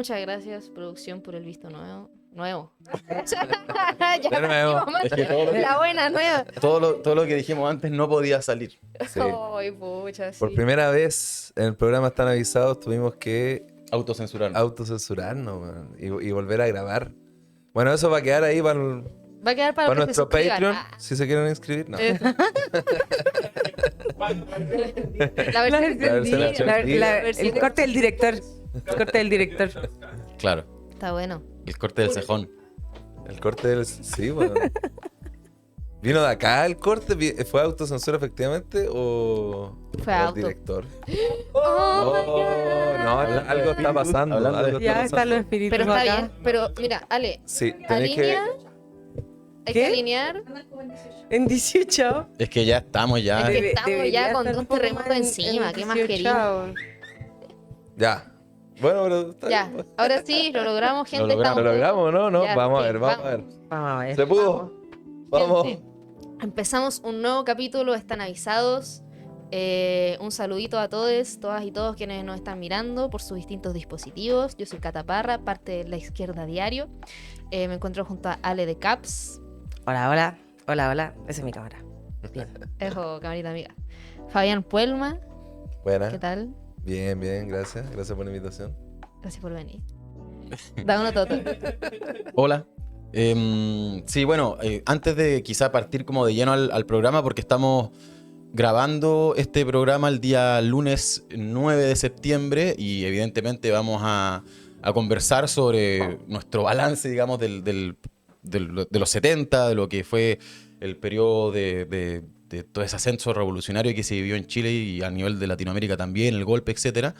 Muchas gracias, producción, por el visto nuevo. Ya De nuevo. Es que todo lo que, la buena nueva. todo lo que dijimos antes no podía salir. Sí. Ay, pucha, Por sí. primera vez en el programa Están Avisados tuvimos que Autocensurar. autocensurarnos, weón, y volver a grabar. Bueno, eso va a quedar ahí para Va a quedar para los que se nuestro suscriban. Patreon, Ah, si se quieren inscribir. No. La versión versión extendida. El corte del director. El corte del director. Claro. Está bueno. El corte del cejón. El corte del... Sí, bueno. ¿Vino de acá el corte? ¿Fue autocensura efectivamente o Fue o el auto. director? Oh, my Oh, God. no, algo está pasando. Hablando de- algo está Ya pasando. están los espíritus Pero está acá. bien. Pero mira, Ale, Sí, tenéis que... alinea. Hay ¿Qué? que alinear. En 18. Es que ya estamos ya. Es que Debe- estamos debería ya con estar un un poco terremoto más en encima. ¿Qué más 18. queríamos? Ya. Bueno, pero está Ya, bien. ahora sí, lo logramos, gente. Lo logramos. ¿Lo estamos logramos o no? Ya, Vamos a sí, ver, vamos a ver. Vamos a ver. ¿Se pudo? Vamos. Gente, empezamos un nuevo capítulo, están avisados. Un saludito a todos, todas y todos quienes nos están mirando por sus distintos dispositivos. Yo soy Cata Parra, parte de La Izquierda Diario. Me encuentro junto a Ale de Caps. Hola, hola. Hola, hola. Esa es mi cámara. Bien. Ejo, camarita amiga. Fabián Puelma, Buena. ¿qué tal? Bien, bien, gracias. Gracias por la invitación. Gracias por venir. Da uno toto. Hola. Sí, bueno, antes de quizá partir como de lleno al programa, porque estamos grabando este programa el día lunes 9 de septiembre y evidentemente vamos a conversar sobre nuestro balance, digamos, de los 70, de lo que fue el periodo de todo ese ascenso revolucionario que se vivió en Chile y a nivel de Latinoamérica también, el golpe, etcétera.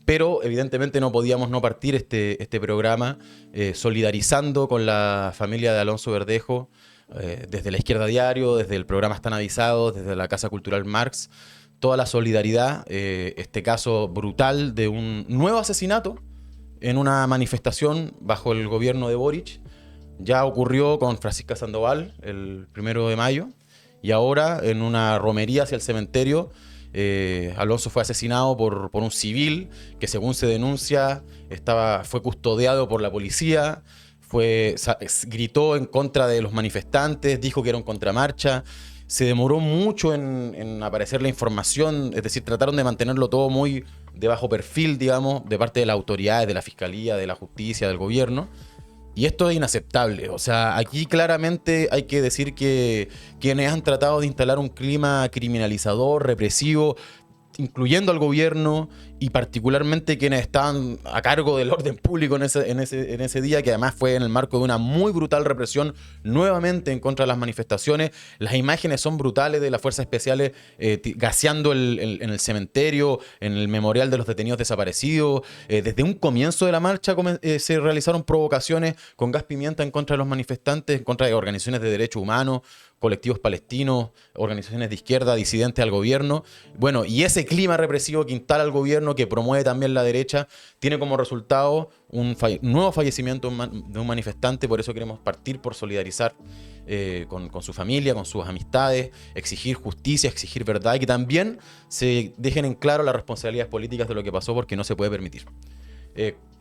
Pero evidentemente no podíamos no partir este programa solidarizando con la familia de Alonso Verdejo, desde La Izquierda Diario, desde el programa Están Avisados, desde la Casa Cultural Marx, toda la solidaridad, este caso brutal de un nuevo asesinato en una manifestación bajo el gobierno de Boric. Ya ocurrió con Francisca Sandoval el 1 de mayo y ahora en una romería hacia el cementerio Alonso fue asesinado por un civil que, según se denuncia, fue custodiado por la policía, gritó en contra de los manifestantes, dijo que era una contramarcha. Se demoró mucho en aparecer la información, es decir, trataron de mantenerlo todo muy de bajo perfil, digamos, de parte de las autoridades, de la fiscalía, de la justicia, del gobierno. Y esto es inaceptable. O sea, aquí claramente hay que decir que quienes han tratado de instalar un clima criminalizador, represivo, incluyendo al gobierno y particularmente quienes estaban a cargo del orden público en ese día, que además fue en el marco de una muy brutal represión nuevamente en contra de las manifestaciones. Las imágenes son brutales de las fuerzas especiales gaseando en el cementerio, en el memorial de los detenidos desaparecidos. Desde un comienzo de la marcha se realizaron provocaciones con gas pimienta en contra de los manifestantes, en contra de organizaciones de derechos humanos, colectivos palestinos, organizaciones de izquierda, disidentes al gobierno. Bueno, y ese clima represivo que instala el gobierno, que promueve también la derecha, tiene como resultado un nuevo fallecimiento de un manifestante. Por eso queremos partir por solidarizar con su familia, con sus amistades, exigir justicia, exigir verdad y que también se dejen en claro las responsabilidades políticas de lo que pasó, porque no se puede permitir.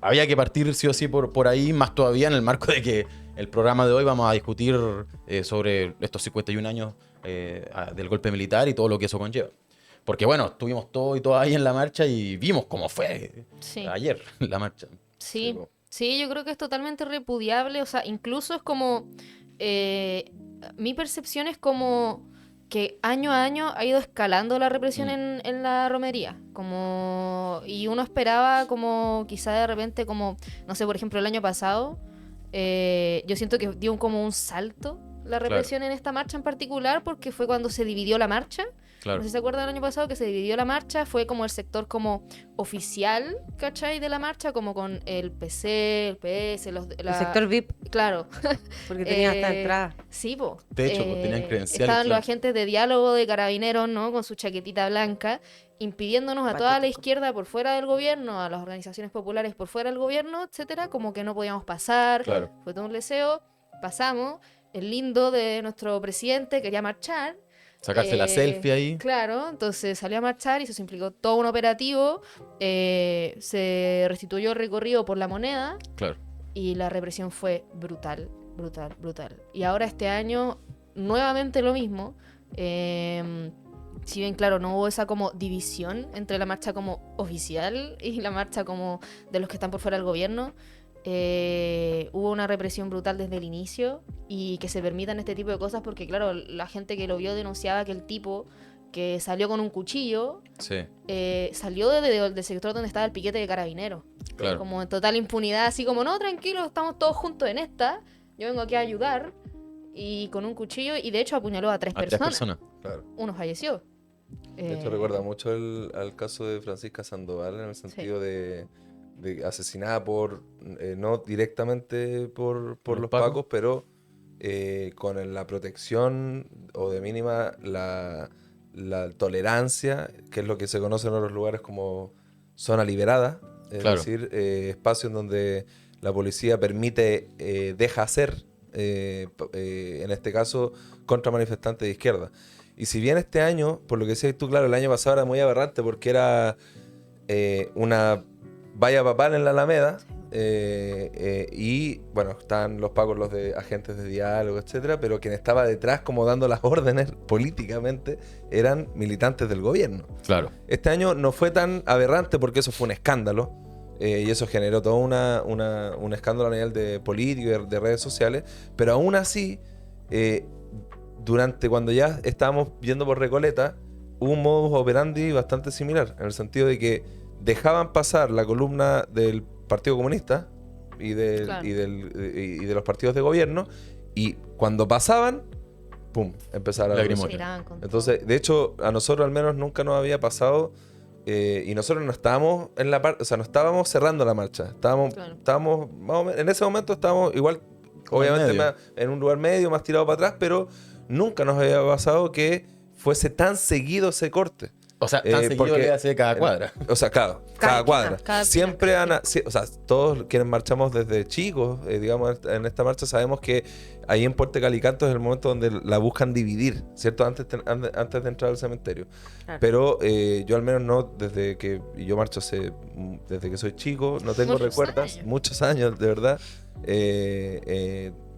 Había que partir sí o sí por ahí, más todavía en el marco de que el programa de hoy vamos a discutir sobre estos 51 años del golpe militar y todo lo que eso conlleva. Porque bueno, estuvimos todos y todas ahí en la marcha y vimos cómo fue ayer la marcha. Sí, sí, yo creo que es totalmente repudiable. O sea, incluso es como... mi percepción es como que año a año ha ido escalando la represión en la romería. Y uno esperaba como quizá de repente como, no sé, por ejemplo el año pasado, yo siento que dio como un salto la represión en esta marcha en particular, porque fue cuando se dividió la marcha. Claro. No sé si se acuerdan del año pasado que se dividió la marcha, fue como el sector como oficial, ¿cachai? De la marcha, como con el PC, el PS, El sector VIP, Claro. porque tenía hasta entrada. Sí, po. De hecho, pues, tenían credenciales. Estaban los claro. agentes de diálogo de carabineros, ¿no? Con su chaquetita blanca, impidiéndonos a toda la izquierda por fuera del gobierno, a las organizaciones populares por fuera del gobierno, etcétera, como que no podíamos pasar. Claro. Fue todo un leseo. Pasamos. El lindo de nuestro presidente quería marchar. Sacarse la selfie ahí. Claro, entonces salió a marchar y eso implicó todo un operativo. Se restituyó el recorrido por La Moneda Claro. y la represión fue brutal, brutal, brutal. Y ahora este año, nuevamente lo mismo. Si bien, claro, no hubo esa como división entre la marcha como oficial y la marcha como de los que están por fuera del gobierno, hubo una represión brutal desde el inicio y que se permitan este tipo de cosas porque, claro, la gente que lo vio denunciaba que el tipo que salió con un cuchillo Sí. salió del sector donde estaba el piquete de carabineros. Claro. Como en total impunidad, así como, no, tranquilo, estamos todos juntos en esta, yo vengo aquí a ayudar, y con un cuchillo, y de hecho apuñaló a tres A 3 personas. personas. Claro. Uno falleció. De hecho, recuerda mucho al caso de Francisca Sandoval en el sentido de asesinada por, no directamente por ¿Los los pacos? pacos, pero con la protección o de mínima la tolerancia, que es lo que se conoce en otros lugares como zona liberada, es Claro. decir, espacio en donde la policía permite, deja hacer, en este caso, contra manifestantes de izquierda. Y si bien este año, por lo que decías tú, claro, el año pasado era muy aberrante porque era una valla papal en la Alameda, y bueno, están los pacos, los de agentes de diálogo, etcétera, pero quien estaba detrás como dando las órdenes políticamente eran militantes del gobierno. Claro. Este año no fue tan aberrante porque eso fue un escándalo, y eso generó todo un escándalo a nivel de político y de redes sociales, pero aún así, cuando ya estábamos yendo por Recoleta, hubo un modus operandi bastante similar, en el sentido de que dejaban pasar la columna del Partido Comunista y Claro. y de los partidos de gobierno, y cuando pasaban, ¡pum!, empezaron a Lagrimógena. Tiraban con entonces, de hecho, a nosotros al menos nunca nos había pasado, y nosotros no estábamos en la parte, o sea, no estábamos cerrando la marcha, Claro. estábamos más o menos, en ese momento estábamos igual, Como en obviamente medio. en un lugar medio, más tirado para atrás, pero nunca nos había pasado que fuese tan seguido ese corte. O sea, tan seguido porque- le hace cada cuadra. O sea, claro, cada Cada cuadra. esquina, cada Siempre esquina. o sea, todos quienes marchamos desde chicos, digamos, en esta marcha, sabemos que ahí en Puerto Calicanto es el momento donde la buscan dividir, ¿cierto? Antes de entrar al cementerio. Claro. Pero yo al menos no, desde que yo marcho desde que soy chico, no tengo Muchos recuerdos, años. muchos años, de verdad.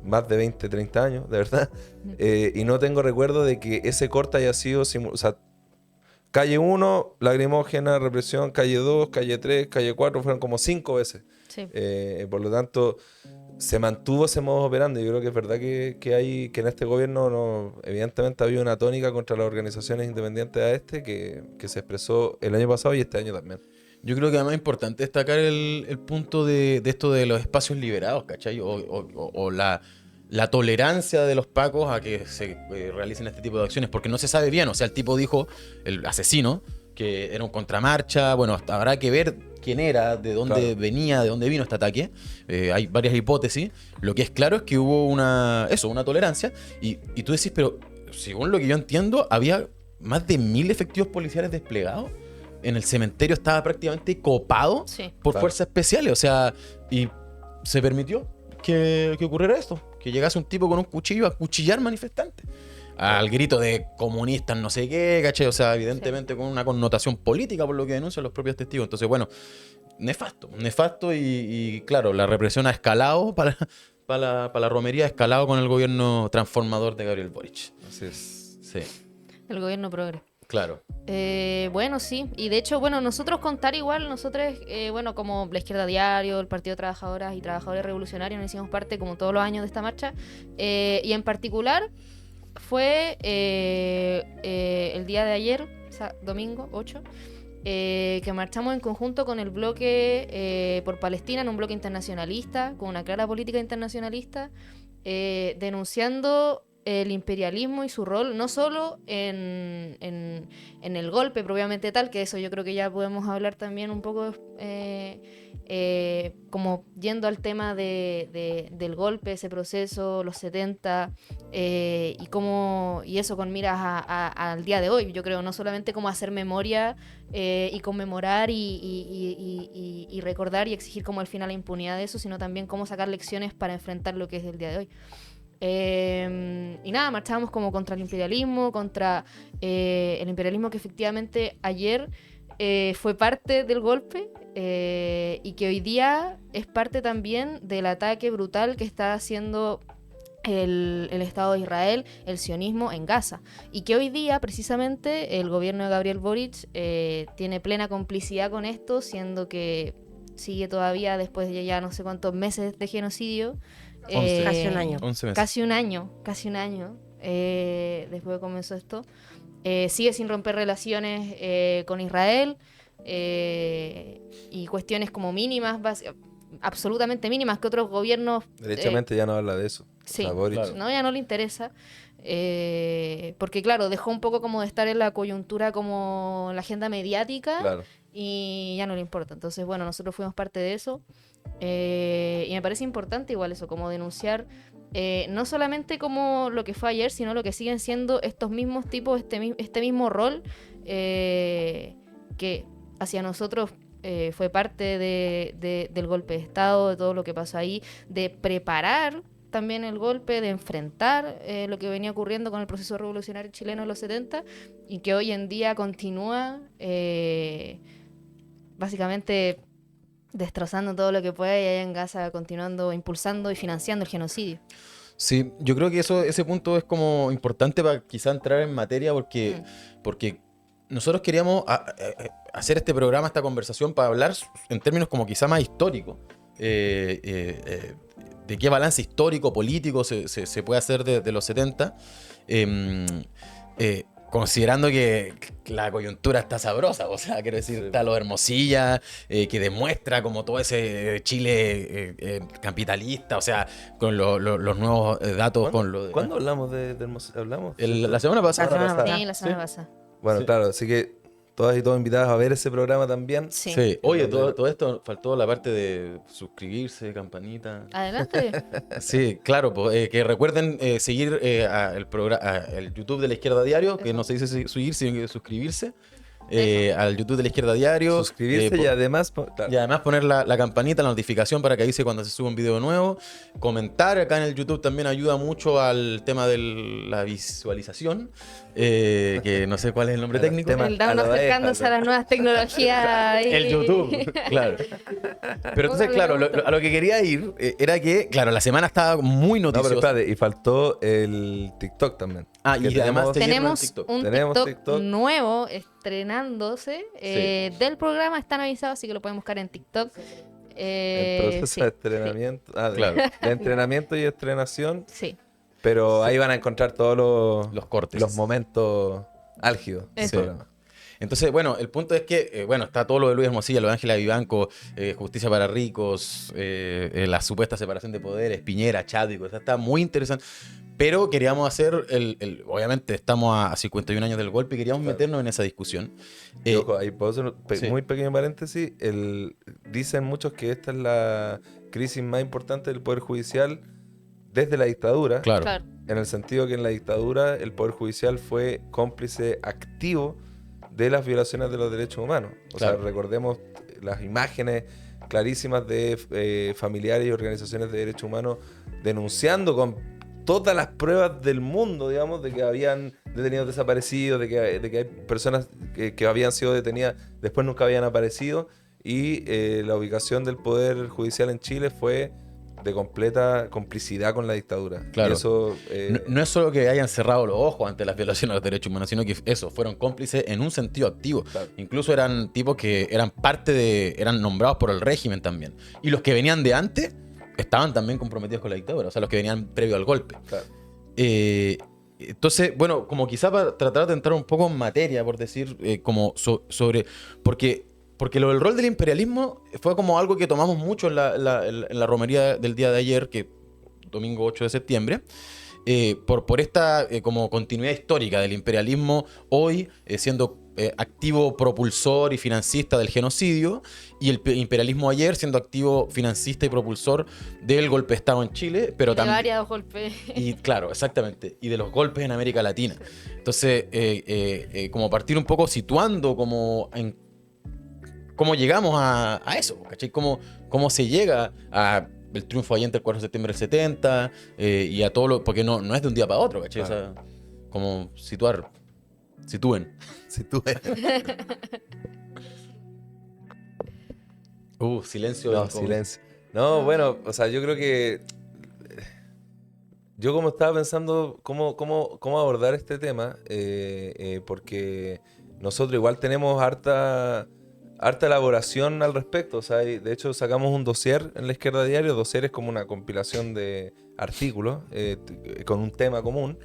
Más de 20, 30 años, de verdad. Y no tengo recuerdo de que ese corte haya sido, o sea, calle 1, lagrimógena, represión, calle 2, calle 3, calle 4, fueron como 5 veces. Sí. Por lo tanto, se mantuvo ese modo operando. Yo creo que es verdad que en este gobierno evidentemente ha habido una tónica contra las organizaciones independientes que se expresó el año pasado y este año también. Yo creo que además es importante destacar el punto de esto de los espacios liberados, ¿cachai? O la tolerancia de los pacos a que se realicen este tipo de acciones, porque no se sabe bien. O sea, el tipo dijo, el asesino, que era un contramarcha. Bueno, hasta habrá que ver quién era, de dónde Claro. venía, de dónde vino este ataque. Hay varias hipótesis. Lo que es claro es que hubo una tolerancia. Y tú decís, pero según lo que yo entiendo, había más de 1000 efectivos policiales desplegados. En el cementerio estaba prácticamente copado Sí. por Claro. fuerzas especiales. O sea, y se permitió que ocurriera esto. Que llegase un tipo con un cuchillo a cuchillar manifestantes. Al grito de comunistas, no sé qué, ¿cachai? O sea, evidentemente con una connotación política por lo que denuncian los propios testigos. Entonces, bueno, nefasto y claro, la represión ha escalado para la romería, ha escalado con el gobierno transformador de Gabriel Boric. Así es. Sí, El gobierno progre. claro. Bueno, sí. Y de hecho, bueno, nosotros contar igual, nosotros, bueno, como la Izquierda Diario, el Partido de Trabajadoras y Trabajadores Revolucionarios, nos hicimos parte como todos los años de esta marcha. Y en particular fue el día de ayer, domingo 8, que marchamos en conjunto con el bloque por Palestina, en un bloque internacionalista, con una clara política internacionalista, denunciando el imperialismo y su rol, no solo en el golpe propiamente tal, que eso yo creo que ya podemos hablar también un poco, como yendo al tema del golpe, ese proceso, los 70, y eso con miras al día de hoy. Yo creo no solamente como hacer memoria y conmemorar y recordar y exigir como al final la impunidad de eso, sino también cómo sacar lecciones para enfrentar lo que es el día de hoy. Y nada, marchábamos como contra el imperialismo, contra el imperialismo que efectivamente ayer fue parte del golpe y que hoy día es parte también del ataque brutal que está haciendo el Estado de Israel, el sionismo en Gaza. Y que hoy día, precisamente, el gobierno de Gabriel Boric tiene plena complicidad con esto, siendo que sigue todavía después de ya no sé cuántos meses de genocidio. 11. Casi un año. 11 meses. Casi un año después que comenzó esto. Sigue sin romper relaciones con Israel y cuestiones como mínimas, absolutamente mínimas, que otros gobiernos... Derechamente ya no habla de eso. Sí, O sea, Boric. claro. no, ya no le interesa. Porque claro, dejó un poco como de estar en la coyuntura como en la agenda mediática Claro. y ya no le importa. Entonces, bueno, nosotros fuimos parte de eso. Y me parece importante igual eso, como denunciar no solamente como lo que fue ayer, sino lo que siguen siendo estos mismos tipos, este mismo rol que hacia nosotros fue parte del golpe de Estado, de todo lo que pasó ahí, de preparar también el golpe, de enfrentar lo que venía ocurriendo con el proceso revolucionario chileno en los 70 y que hoy en día continúa básicamente destrozando todo lo que puede y allá en Gaza continuando impulsando y financiando el genocidio. Sí, yo creo que ese punto es como importante para quizá entrar en materia porque nosotros queríamos hacer este programa, esta conversación para hablar en términos como quizá más históricos. De qué balance histórico, político se puede hacer de los 70. Considerando que la coyuntura está sabrosa, o sea, quiero decir, Sí. está lo Hermosilla, que demuestra como todo ese Chile capitalista, o sea, con los nuevos datos, con lo de... ¿Cuándo hablamos de Hermosilla? ¿Hablamos? La semana pasada. La semana pasada. Sí, la semana Sí. pasada. Bueno, Sí. claro, así que todas y todos invitados a ver ese programa también. Sí. Sí. Oye, todo esto faltó la parte de suscribirse, campanita. Adelante. Sí, claro, que recuerden seguir el YouTube de la Izquierda Diario, que Eso. no se dice seguir, sino que suscribirse al YouTube de la Izquierda Diario. Suscribirse y además... claro. Y además poner la campanita, la notificación para que avise cuando se suba un video nuevo. Comentar acá en el YouTube también ayuda mucho al tema de la visualización, que no sé cuál es el nombre técnico. tema- El Down a la acercándose vieja, a las nuevas tecnologías. El YouTube, claro. Pero entonces, claro, a lo que quería ir era que, claro, la semana estaba muy No, pero noticiosa. espérate, y faltó el TikTok también. Ah, Que y además Tenemos TikTok. un Tenemos TikTok, TikTok. nuevo estrenándose del programa. Están avisados, así que lo pueden buscar en TikTok. El proceso Sí, de entrenamiento. Claro. De entrenamiento y estrenación. sí. Pero ahí van a encontrar todos Los cortes. los momentos álgidos del Eso. programa. Entonces, bueno, el punto es que, bueno, está todo lo de Luis Hermosilla, lo de Ángela Vivanco, Justicia para Ricos, la supuesta separación de poderes, Piñera, Chadwick, o sea, está muy interesante. Pero queríamos hacer, obviamente estamos a 51 años del golpe y queríamos Claro. meternos en esa discusión. Y ojo, ahí puedo hacer un sí. muy pequeño paréntesis. Dicen muchos que esta es la crisis más importante del Poder Judicial desde la dictadura. Claro. Claro. En el sentido que en la dictadura el Poder Judicial fue cómplice activo de las violaciones de los derechos humanos. O Claro. sea, recordemos las imágenes clarísimas de familiares y organizaciones de derechos humanos denunciando con todas las pruebas del mundo, digamos, de que habían detenidos desaparecidos, de que hay personas que habían sido detenidas, después nunca habían aparecido, y la ubicación del Poder Judicial en Chile fue de completa complicidad con la dictadura. Claro. Y eso, No es solo que hayan cerrado los ojos ante las violaciones de los derechos humanos, sino que fueron cómplices en un sentido activo. Claro. Incluso eran tipos que eran eran nombrados por el régimen también. Y los que venían de antes estaban también comprometidos con la dictadura, o sea, los que venían previo al golpe. claro. Entonces, bueno, como quizá para tratar de entrar un poco en materia, por decir, como sobre... Porque lo del rol del imperialismo fue como algo que tomamos mucho en la romería del día de ayer, que domingo 8 de septiembre, por esta como continuidad histórica del imperialismo hoy siendo activo propulsor y financista del genocidio, y el imperialismo ayer siendo activo financista y propulsor del golpe de Estado en Chile, pero De también... varios golpes. Y claro, exactamente. Y de los golpes en América Latina. Entonces, como partir un poco situando como en cómo llegamos a eso, ¿cachai? Cómo se llega a el triunfo allende el 4 de septiembre del 70, y a todo lo... Porque no es de un día para otro, ¿cachai? Claro. O sea, como sitúen. Si tú Silencio. No, silencio. No, bueno, o sea, yo creo que yo como estaba pensando cómo abordar este tema, porque nosotros igual tenemos harta elaboración al respecto. O sea, de hecho sacamos un dossier en La Izquierda Diario. Dossier es como una compilación de artículos con un tema común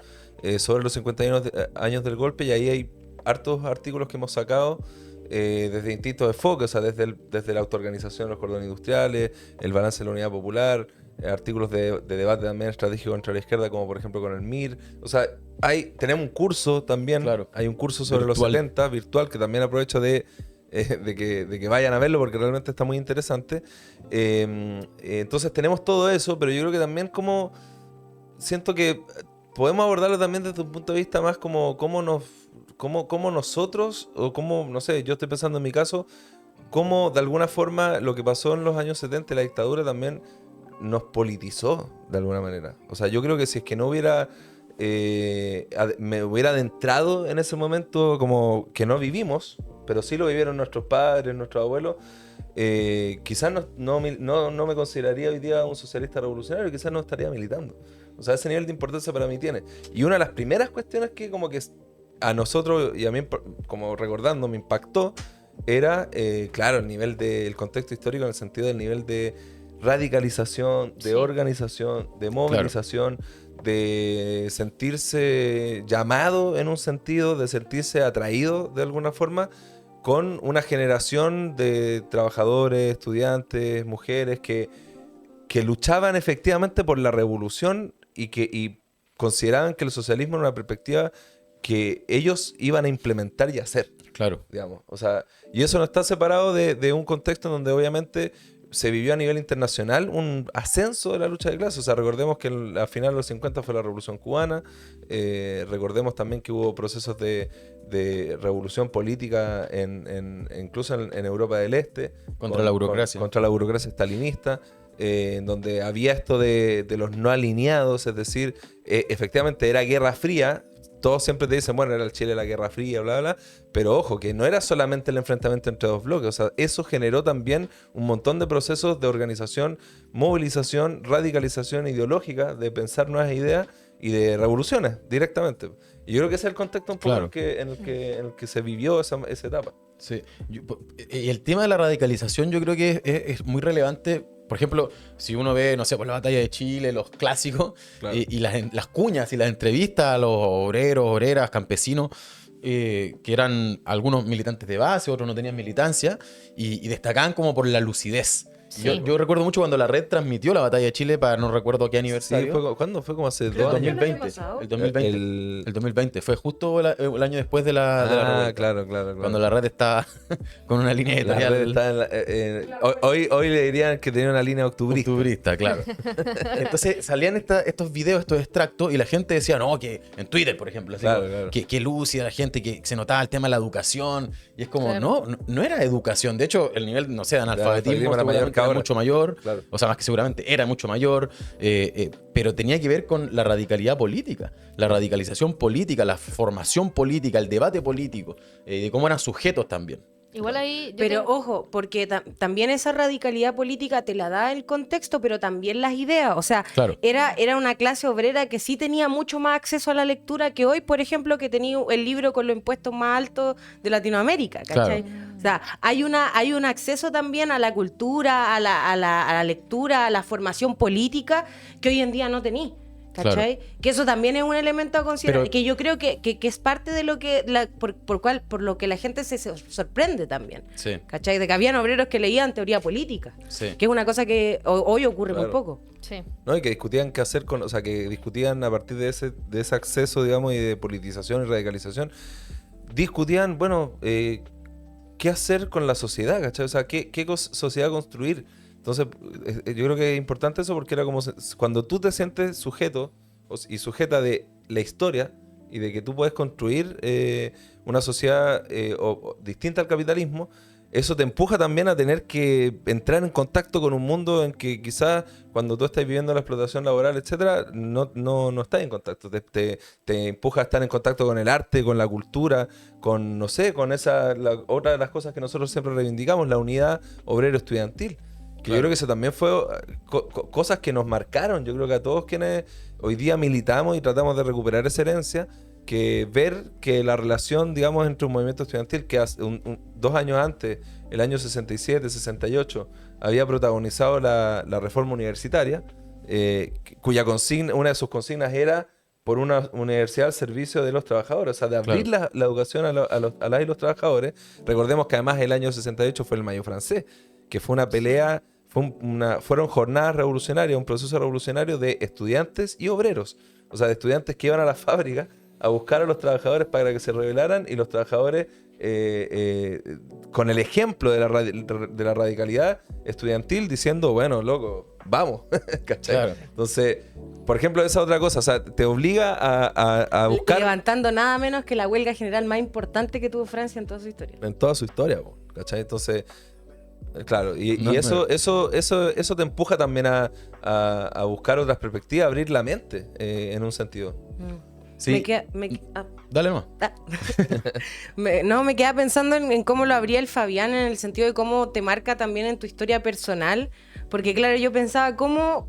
sobre los 50 años del golpe, y ahí hay hartos artículos que hemos sacado desde distintos enfoques, o sea, desde la autoorganización de los cordones industriales, el balance de la unidad popular, artículos de debate también estratégico contra la izquierda, como por ejemplo con el MIR. O sea, tenemos un curso también, Claro. hay un curso sobre Virtual. los 70, virtual, que también aprovecho de que vayan a verlo porque realmente está muy interesante. Entonces tenemos todo eso, pero yo creo que también como siento que podemos abordarlo también desde un punto de vista más como cómo nosotros, o cómo, no sé, yo estoy pensando en mi caso, cómo de alguna forma lo que pasó en los años 70, la dictadura también nos politizó de alguna manera. O sea, yo creo que si es que no hubiera, me hubiera adentrado en ese momento como que no vivimos, pero sí lo vivieron nuestros padres, nuestros abuelos, quizás no me consideraría hoy día un socialista revolucionario, quizás no estaría militando. O sea, ese nivel de importancia para mí tiene. Y una de las primeras cuestiones que como que a nosotros y a mí, como recordando, me impactó, era, claro, el contexto histórico en el sentido del nivel de radicalización, de Sí. organización, de movilización, de sentirse llamado en un sentido, de sentirse atraído de alguna forma con una generación de trabajadores, estudiantes, mujeres que luchaban efectivamente por la revolución y consideraban que el socialismo era una perspectiva que ellos iban a implementar y hacer, Claro. digamos. O sea, y eso no está separado de un contexto en donde obviamente se vivió a nivel internacional un ascenso de la lucha de clases. O sea, recordemos que a finales de los 50 fue la Revolución Cubana. Recordemos también que hubo procesos de revolución política incluso en Europa del Este. Contra la burocracia. Contra la burocracia stalinista. En donde había esto de los no alineados, es decir, efectivamente era Guerra Fría. Todos siempre te dicen, bueno, era el Chile la Guerra Fría, bla, bla, pero ojo, que no era solamente el enfrentamiento entre dos bloques. O sea, eso generó también un montón de procesos de organización, movilización, radicalización ideológica, de pensar nuevas ideas y de revoluciones directamente. Y yo creo que ese es el contexto un poco Claro. en el que se vivió esa etapa. Sí. Y el tema de la radicalización yo creo que es muy relevante. Por ejemplo, si uno ve, no sé, por la batalla de Chile, los clásicos, Claro. y las cuñas y las entrevistas a los obreros, obreras, campesinos, que eran algunos militantes de base, otros no tenían militancia, y destacaban como por la lucidez. Sí. Yo recuerdo mucho cuando la red transmitió la batalla de Chile, para no recuerdo qué Sí, aniversario. ¿cuándo fue? Como hace El 2 años. 2020. pasado? El 2020. El 2020. Fue justo el año después de la revuelta. Claro. Cuando la red estaba con una línea La editorial red está hoy le dirían que tenía una línea octubrista. octubrista, claro. Entonces salían estos videos, estos extractos, y la gente decía, no, que en Twitter, por ejemplo, así Claro, como, claro. Que lúcida la gente, que se notaba el tema de la educación. Y es como, Claro. no era educación. De hecho, el nivel, no sé, de analfabetismo era mayor seguramente que era ahora. mucho mayor. Claro. O sea, más que seguramente era mucho mayor. Pero tenía que ver con la radicalidad política, la radicalización política, la formación política, el debate político, de cómo eran sujetos también. Igual ahí. Pero ojo, porque también esa radicalidad política te la da el contexto, pero también las ideas. O sea, Claro. era una clase obrera que sí tenía mucho más acceso a la lectura que hoy, por ejemplo, que tenía el libro con los impuestos más altos de Latinoamérica, ¿cachai? O sea, hay un acceso también a la cultura, a la lectura, a la formación política que hoy en día no tení. ¿Cachai? Que eso también es un elemento a considerar, Pero- que yo creo que es parte de lo que por lo que la gente se sorprende también. Sí, ¿Cachai? De que habían obreros que leían teoría política, sí. que es una cosa que hoy ocurre muy Claro. poco. Sí. ¿No? Y que discutían qué hacer o sea, que discutían a partir de ese acceso, digamos, y de politización y radicalización, discutían, bueno, qué hacer con la sociedad, ¿cachai? O sea, qué sociedad construir. Entonces, yo creo que es importante eso porque era como cuando tú te sientes sujeto y sujeta de la historia y de que tú puedes construir una sociedad distinta al capitalismo, eso te empuja también a tener que entrar en contacto con un mundo en que quizás cuando tú estás viviendo la explotación laboral, etcétera, no estás en contacto. Te empuja a estar en contacto con el arte, con la cultura, con, no sé, con otra de las cosas que nosotros siempre reivindicamos, la unidad obrero-estudiantil. Que yo creo que eso también fue cosas que nos marcaron. Yo creo que a todos quienes hoy día militamos y tratamos de recuperar esa herencia, que ver que la relación, digamos, entre un movimiento estudiantil que 2 años antes, el año 67, 68, había protagonizado la reforma universitaria, cuya una de sus consignas era por una universidad al servicio de los trabajadores, o sea, de abrir la educación a las y los trabajadores. Recordemos que además el año 68 fue el Mayo francés, que fue una pelea, fueron jornadas revolucionarias, un proceso revolucionario de estudiantes y obreros, o sea, de estudiantes que iban a las fábricas a buscar a los trabajadores para que se rebelaran, y los trabajadores, con el ejemplo de la radicalidad estudiantil, diciendo, bueno, loco, vamos, ¿cachai? Claro. Entonces, por ejemplo, esa otra cosa, o sea, te obliga a buscar... Levantando nada menos que la huelga general más importante que tuvo Francia en toda su historia. En toda su historia, ¿cachai? Entonces, claro, y eso te empuja también a buscar otras perspectivas, a abrir la mente, en un sentido. Sí. Dale nomás. Me queda pensando en cómo lo abría el Fabián, en el sentido de cómo te marca también en tu historia personal. Porque claro, yo pensaba cómo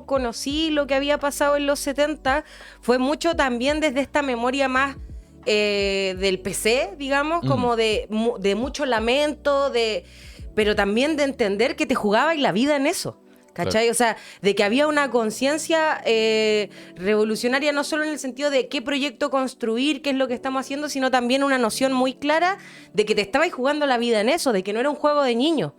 conocí lo que había pasado en los 70. Fue mucho también desde esta memoria más del PC, digamos, como de mucho lamento, pero también de entender que te jugabas la vida en eso. ¿Cachai? Claro. O sea, de que había una conciencia revolucionaria, no solo en el sentido de qué proyecto construir, qué es lo que estamos haciendo, sino también una noción muy clara de que te estabas jugando la vida en eso, de que no era un juego de niños,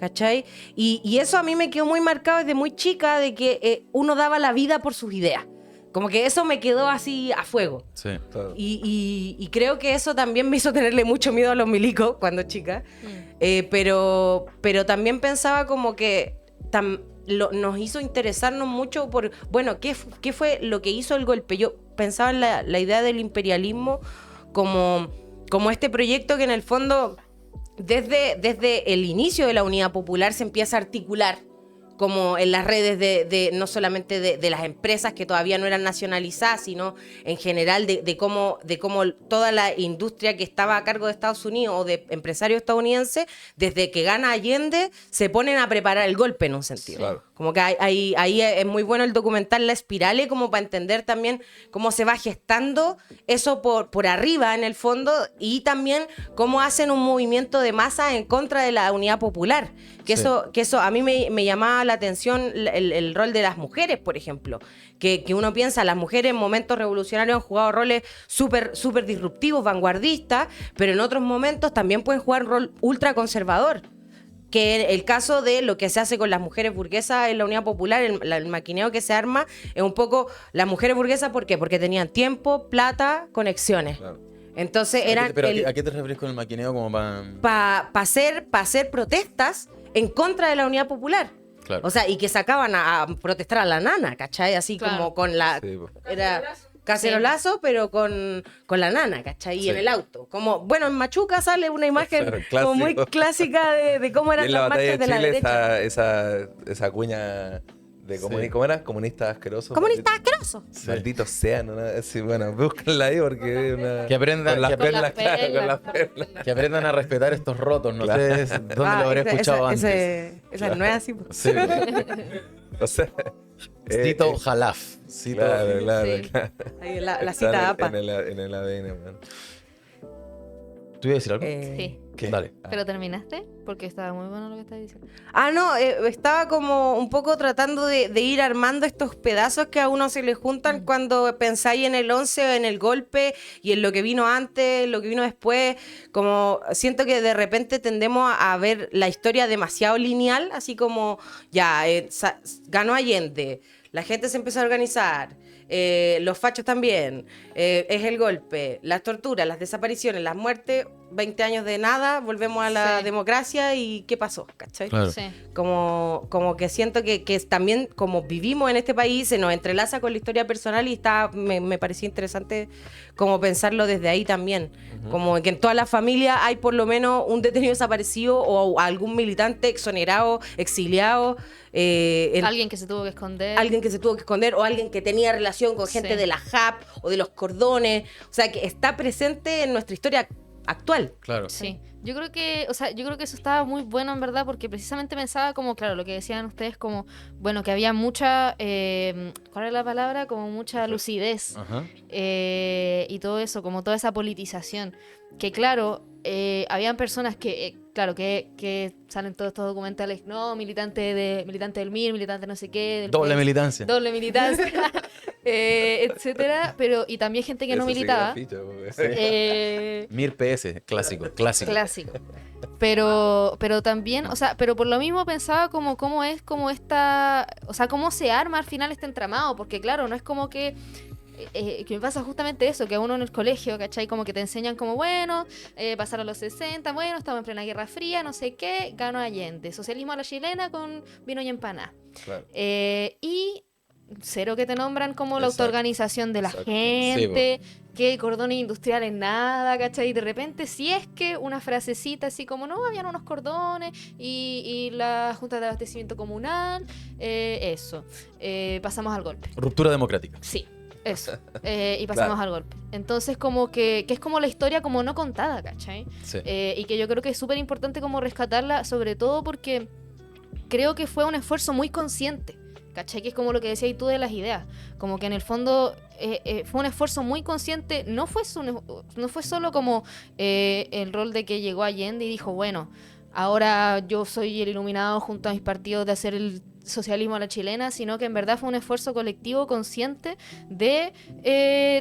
¿cachai? Y eso a mí me quedó muy marcado desde muy chica, de que uno daba la vida por sus ideas. Como que eso me quedó así a fuego. Sí. Claro. Y creo que eso también me hizo tenerle mucho miedo a los milicos cuando chica. Pero también pensaba como que nos hizo interesarnos mucho por, bueno, ¿qué fue lo que hizo el golpe? Yo pensaba en la idea del imperialismo como este proyecto que en el fondo desde el inicio de la Unidad Popular se empieza a articular como en las redes no solamente de las empresas que todavía no eran nacionalizadas, sino en general de cómo toda la industria que estaba a cargo de Estados Unidos o de empresarios estadounidenses, desde que gana Allende, se ponen a preparar el golpe en un sentido. Claro. Como que ahí es muy bueno el documental La Espirale, como para entender también cómo se va gestando eso por arriba en el fondo, y también cómo hacen un movimiento de masa en contra de la Unidad Popular. Que eso a mí me llamaba la atención el rol de las mujeres, por ejemplo. Que uno piensa, las mujeres en momentos revolucionarios han jugado roles súper disruptivos, vanguardistas, pero en otros momentos también pueden jugar un rol ultra conservador. Que el caso de lo que se hace con las mujeres burguesas en la Unidad Popular, el maquineo que se arma, es un poco las mujeres burguesas, ¿por qué? Porque tenían tiempo, plata, conexiones. Claro. Entonces eran... ¿A qué te refieres con el maquineo? Como para... Para hacer protestas en contra de la Unidad Popular. Claro. O sea, y que sacaban a protestar a la nana, ¿cachai? Así Claro. como con la... Sí, po. Era cacerolazo, pero con la nana, ¿cachai? Y Sí. en el auto. Como, bueno, en Machuca sale una imagen Claro, como muy clásica de cómo Y eran en la las batalla marchas de de la Chile derecha. esa cuña de Sí. ¿cómo era? Comunista asqueroso. ¡Comunista asqueroso! Malditos sean, ¿no? Sí, bueno, búsquenla ahí porque es una... Que aprendan- con las que- perlas, con las claro, con las perlas. perlas. Que aprendan a respetar estos rotos. No Claro. sé dónde lo habré escuchado antes. Esa no es así. Po. Sí. O sea... Cito Jalaf. Cito... Claro, Sí. claro. Ahí la Está cita APA. en el ADN, man. ¿Tú ibas a decir algo? Sí. ¿Qué? Dale. ¿Pero terminaste? Porque estaba muy bueno lo que estás diciendo. No, estaba como un poco tratando de ir armando estos pedazos que a uno se le juntan cuando pensáis en el 11 o en el golpe y en lo que vino antes, lo que vino después. Como siento que de repente tendemos a ver la historia demasiado lineal, así como ya, ganó Allende, la gente se empezó a organizar. Los fachos también, es el golpe, las torturas, las desapariciones, las muertes, 20 años de nada, volvemos a la democracia y ¿qué pasó? ¿Cachai? Claro. Sí. Como que siento que también, como vivimos en este país, se nos entrelaza con la historia personal y me pareció interesante como pensarlo desde ahí también. Como que en toda la familia hay por lo menos un detenido desaparecido o algún militante exonerado, exiliado. Alguien que se tuvo que esconder. Alguien que se tuvo que esconder o alguien que tenía relación con gente de la JAP o de los cordones. O sea, que está presente en nuestra historia actual. Claro. Sí, yo creo que eso estaba muy bueno en verdad, porque precisamente pensaba como, claro, lo que decían ustedes, como, bueno, que había mucha, ¿cuál es la palabra? Como mucha lucidez. Ajá. Y todo eso, como toda esa politización, que claro, habían personas que, claro, que salen todos estos documentales, no, militante del MIR, militante no sé qué, del Doble PS, militancia. doble militancia, etcétera, pero y también gente que no Eso sí militaba. que era ficha, porque- Mir PS, clásico. Clásico. Pero también, o sea, pero por lo mismo pensaba cómo es como esta, o sea, cómo se arma al final este entramado, porque claro, no es como que me pasa justamente eso, que a uno en el colegio, ¿cachai? Como que te enseñan como, bueno, pasaron los 60, bueno, estamos en plena Guerra Fría, no sé qué, ganó Allende, socialismo a la chilena con vino y empanada. Claro. Y cero que te nombran como la Exacto. autoorganización de la Exacto. gente, que cordones industriales nada, ¿cachai? Y de repente si es que una frasecita así como, no, habían unos cordones y la Junta de Abastecimiento Comunal, eso, pasamos al golpe. Ruptura democrática. Sí, eso. Y pasamos al golpe. Entonces como que es como la historia como no contada, ¿cachai? Sí. Y que yo creo que es súper importante como rescatarla, sobre todo porque creo que fue un esfuerzo muy consciente, ¿cachai? Que es como lo que decías tú de las ideas. Como que en el fondo fue un esfuerzo muy consciente. No fue solo como el rol de que llegó Allende y dijo, bueno, ahora yo soy el iluminado junto a mis partidos de hacer el socialismo a la chilena, sino que en verdad fue un esfuerzo colectivo consciente de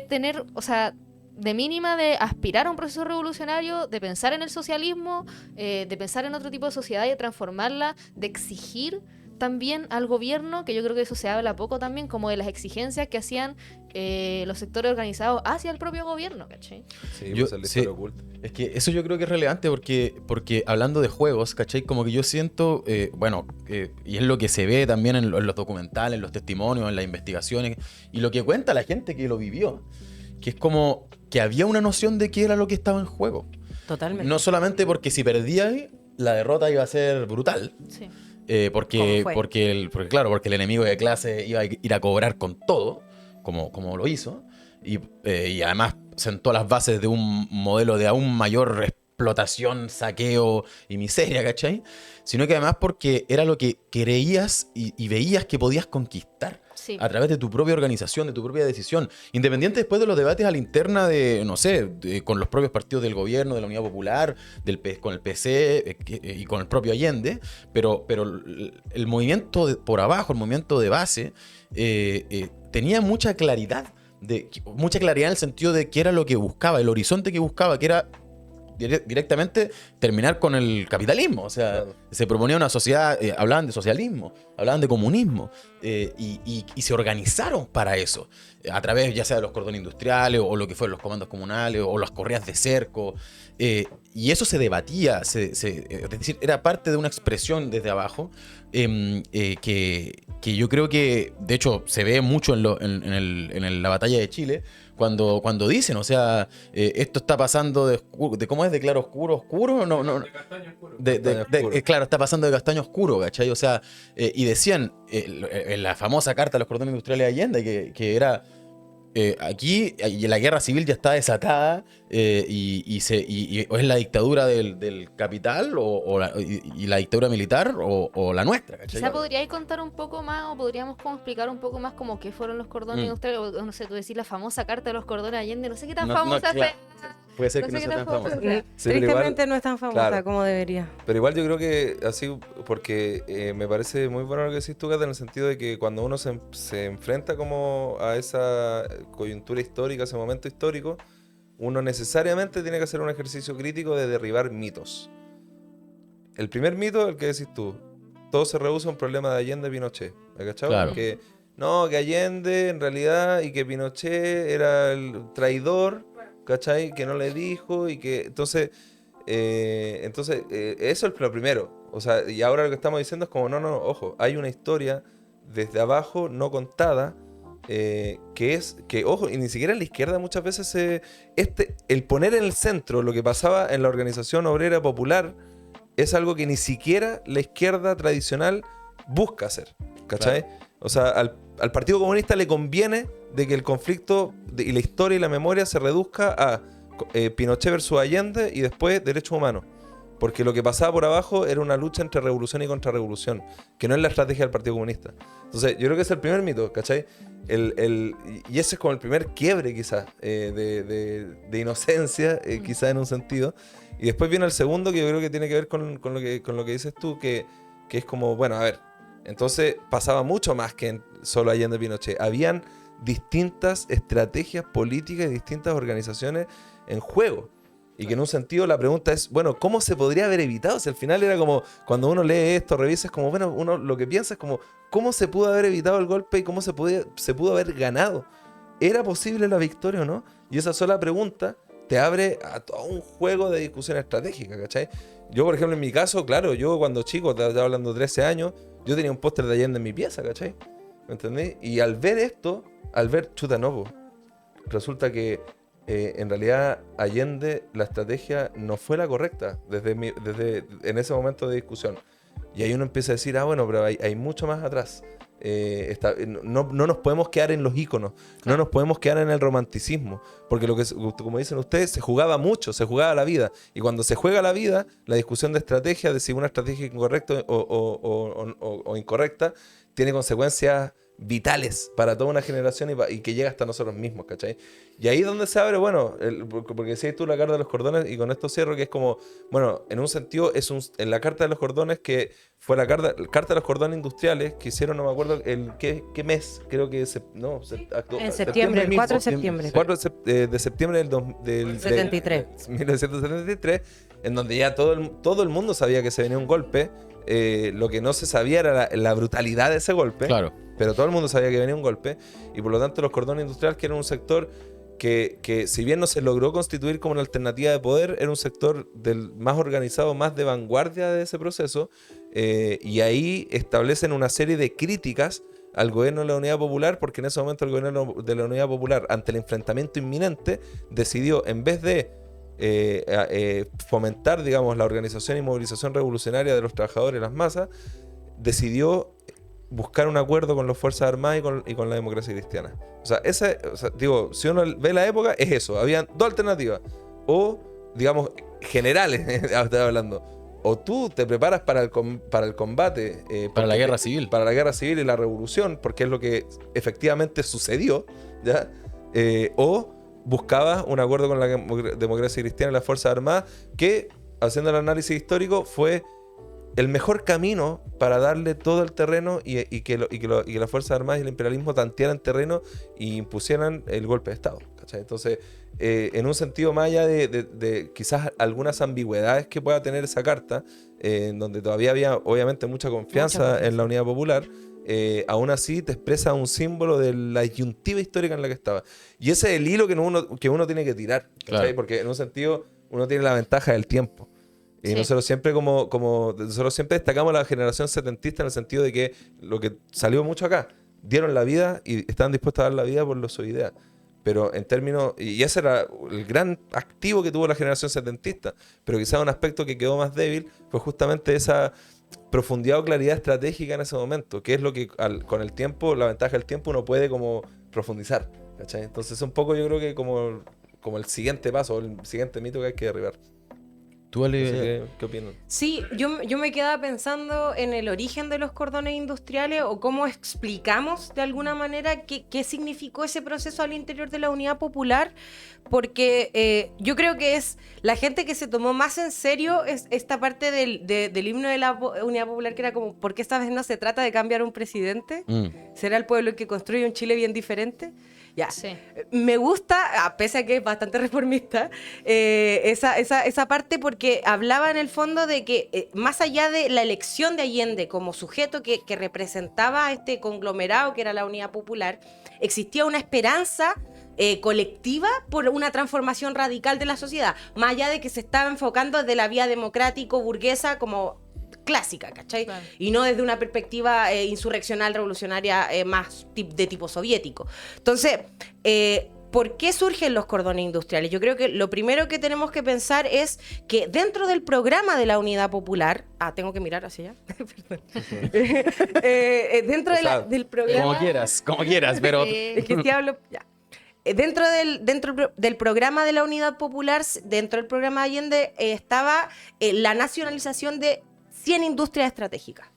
tener, o sea, de mínima de aspirar a un proceso revolucionario, de pensar en el socialismo, de pensar en otro tipo de sociedad y de transformarla, de exigir también al gobierno, que yo creo que eso se habla poco también, como de las exigencias que hacían los sectores organizados hacia el propio gobierno, ¿cachai? Sí, Yo- pues el sí. historia oculta. Es que eso yo creo que es relevante porque hablando de juegos, ¿cachai? Como que yo siento, y es lo que se ve también en los documentales, en los testimonios, en las investigaciones, y lo que cuenta la gente que lo vivió, que es como que había una noción de qué era lo que estaba en juego. Totalmente. No solamente porque si perdías, la derrota iba a ser brutal, Sí. porque ¿Cómo fue? porque el enemigo de clase iba a ir a cobrar con todo, como lo hizo, y además sentó las bases de un modelo de aún mayor explotación, saqueo y miseria, ¿cachai? Sino que además porque era lo que creías y veías que podías conquistar Sí. a través de tu propia organización, de tu propia decisión, independiente después de los debates a la interna de, no sé, con los propios partidos del gobierno, de la Unidad Popular, con el PC y con el propio Allende, pero el movimiento por abajo, el movimiento de base, tenía mucha claridad en el sentido de qué era lo que buscaba, el horizonte que buscaba, que era directamente terminar con el capitalismo. O sea, Claro. se proponía una sociedad, hablaban de socialismo, hablaban de comunismo, y se organizaron para eso, a través ya sea de los cordones industriales o lo que fueron los comandos comunales o las correas de cerco, y eso se debatía, es decir, era parte de una expresión desde abajo, que yo creo que de hecho se ve mucho en la batalla de Chile, cuando dicen, o sea, esto está pasando de ¿cómo es? ¿De claro oscuro a oscuro? No. De castaño oscuro. Claro, está pasando de castaño oscuro, ¿cachai? O sea, y decían en la famosa carta de los cordones industriales de Allende que era aquí la guerra civil ya está desatada, y o es la dictadura del capital y la dictadura militar o la nuestra, ¿cachai? Quizá podríais contar un poco más, o podríamos como explicar un poco más como qué fueron los cordones industriales, o no sé, tú decís la famosa carta de los cordones Allende, no sé qué tan famosa claro. sea. Puede ser No que sé no qué sea tan tan famosa. famosa. Sí, pero Tristemente igual- no es tan famosa claro. como debería. Pero igual yo creo que así, porque me parece muy bueno lo que decís tú, Cata, en el sentido de que cuando uno se enfrenta como a esa coyuntura histórica, ese momento histórico, uno necesariamente tiene que hacer un ejercicio crítico de derribar mitos. El primer mito, el que decís tú, todo se reduce a un problema de Allende y Pinochet, ¿me cachai? Claro. Que Allende en realidad y que Pinochet era el traidor, ¿cachai? Que no le dijo y que... Entonces, Entonces, eso es lo primero. O sea, y ahora lo que estamos diciendo es como, no, ojo, hay una historia desde abajo no contada, que ojo, y ni siquiera en la izquierda muchas veces el poner en el centro lo que pasaba en la organización obrera popular es algo que ni siquiera la izquierda tradicional busca hacer, ¿cachai? Claro. O sea, al Partido Comunista le conviene de que el conflicto y la historia y la memoria se reduzca a Pinochet versus Allende y después derechos humanos. Porque lo que pasaba por abajo era una lucha entre revolución y contrarrevolución, que no es la estrategia del Partido Comunista. Entonces, yo creo que ese es el primer mito, ¿cachai? Y ese es como el primer quiebre, quizás, de inocencia, quizás en un sentido. Y después viene el segundo, que yo creo que tiene que ver con lo que dices tú, que es como, bueno, a ver, entonces pasaba mucho más que solo Allende Pinochet. Habían distintas estrategias políticas y distintas organizaciones en juego. Y que en un sentido la pregunta es, bueno, ¿cómo se podría haber evitado? Si al final era como, cuando uno lee esto, revisa, es como, bueno, uno lo que piensa es como, ¿cómo se pudo haber evitado el golpe y cómo se pudo haber ganado? ¿Era posible la victoria o no? Y esa sola pregunta te abre a todo un juego de discusión estratégica, ¿cachai? Yo, por ejemplo, en mi caso, claro, yo cuando chico, estaba hablando de 13 años, yo tenía un póster de Allende en mi pieza, ¿cachai? ¿Me entendés? Y al ver esto, chuta, no, resulta que en realidad Allende, la estrategia no fue la correcta desde en ese momento de discusión. Y ahí uno empieza a decir, bueno, pero hay mucho más atrás. No nos podemos quedar en los íconos, no nos podemos quedar en el romanticismo, porque como dicen ustedes, se jugaba mucho, se jugaba la vida. Y cuando se juega la vida, la discusión de estrategia, de si una estrategia es incorrecta o incorrecta, tiene consecuencias vitales para toda una generación y que llega hasta nosotros mismos, ¿cachai? Y ahí es donde se abre, bueno, porque decías tú la carta de los cordones, y con esto cierro, que es como, bueno, en un sentido, en la carta de los cordones, que fue la carta de los cordones industriales, que hicieron, no me acuerdo, qué mes, creo que en septiembre, el 4 de septiembre. 4 de septiembre del 1973, en donde ya todo el mundo sabía que se venía un golpe. Lo que no se sabía era la brutalidad de ese golpe. Claro. Pero todo el mundo sabía que venía un golpe. Y por lo tanto los cordones industriales, que era un sector que si bien no se logró constituir como una alternativa de poder, era un sector del más organizado, más de vanguardia de ese proceso. Y ahí establecen una serie de críticas al gobierno de la Unidad Popular, porque en ese momento el gobierno de la Unidad Popular, ante el enfrentamiento inminente, decidió, en vez de fomentar, digamos, la organización y movilización revolucionaria de los trabajadores y las masas, decidió buscar un acuerdo con las Fuerzas Armadas y con la democracia cristiana. O sea, digo, si uno ve la época, es eso. Habían dos alternativas. O, digamos, generales, estaba hablando. O tú te preparas para el combate. Para la guerra civil. Para la guerra civil y la revolución, porque es lo que efectivamente sucedió, ¿ya? O buscabas un acuerdo con la democracia cristiana y las Fuerzas Armadas, que, haciendo el análisis histórico, fue el mejor camino para darle todo el terreno y que las Fuerzas Armadas y el imperialismo tantearan terreno y impusieran el golpe de Estado, ¿cachai? Entonces, en un sentido, más allá de quizás algunas ambigüedades que pueda tener esa carta, en donde todavía había obviamente mucha confianza en la Unidad Popular, aún así te expresa un símbolo de la disyuntiva histórica en la que estaba. Y ese es el hilo que uno tiene que tirar, ¿cachai? Claro. Porque en un sentido uno tiene la ventaja del tiempo. Y sí, nosotros siempre nosotros siempre destacamos a la generación setentista, en el sentido de que lo que salió mucho acá, dieron la vida y estaban dispuestos a dar la vida por su idea. Pero en términos, y ese era el gran activo que tuvo la generación setentista, pero quizás un aspecto que quedó más débil fue justamente esa profundidad o claridad estratégica en ese momento, que es lo que con el tiempo, la ventaja del tiempo, uno puede como profundizar, ¿cachai? Entonces un poco yo creo que como el siguiente paso, el siguiente mito que hay que derribar. ¿Tú, Ale, no sé qué opinas? Sí, yo me quedaba pensando en el origen de los cordones industriales, o cómo explicamos de alguna manera qué significó ese proceso al interior de la Unidad Popular, porque yo creo que es la gente que se tomó más en serio esta parte del himno de la Unidad Popular, que era como, ¿por qué esta vez no se trata de cambiar un presidente? ¿Será el pueblo el que construye un Chile bien diferente? Ya. Sí. Me gusta, pese a que es bastante reformista, esa parte, porque hablaba en el fondo de que más allá de la elección de Allende como sujeto que representaba a este conglomerado que era la Unidad Popular, existía una esperanza colectiva por una transformación radical de la sociedad, más allá de que se estaba enfocando desde la vía democrático-burguesa como clásica, ¿cachai? Claro. Y no desde una perspectiva insurreccional, revolucionaria, más de tipo soviético. Entonces, ¿por qué surgen los cordones industriales? Yo creo que lo primero que tenemos que pensar es que dentro del programa de la Unidad Popular... tengo que mirar hacia allá. Perdón. Dentro del programa... Como quieras, pero... Es que si hablo... Ya. Dentro del programa de la Unidad Popular, dentro del programa de Allende, estaba la nacionalización de 100 industrias estratégicas.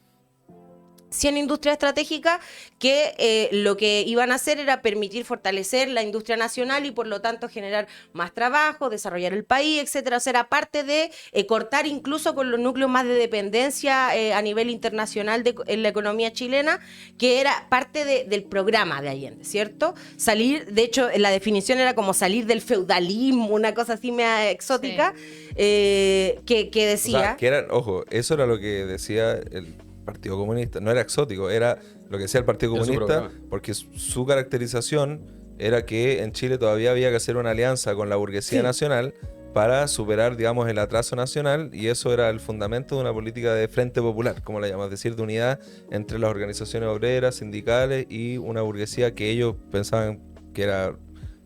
100 industrias estratégicas que lo que iban a hacer era permitir fortalecer la industria nacional y por lo tanto generar más trabajo, desarrollar el país, etcétera. O sea, era parte de cortar incluso con los núcleos más de dependencia a nivel internacional en la economía chilena, que era parte del programa de Allende, ¿cierto? Salir, de hecho, la definición era como salir del feudalismo, una cosa así media exótica, que decía... O sea, que eran, ojo, eso era lo que decía el Partido Comunista, no era exótico, era lo que decía el Partido Comunista, porque su caracterización era que en Chile todavía había que hacer una alianza con la burguesía nacional para superar, digamos, el atraso nacional, y eso era el fundamento de una política de frente popular, como la llaman, es decir, de unidad entre las organizaciones obreras, sindicales y una burguesía que ellos pensaban que era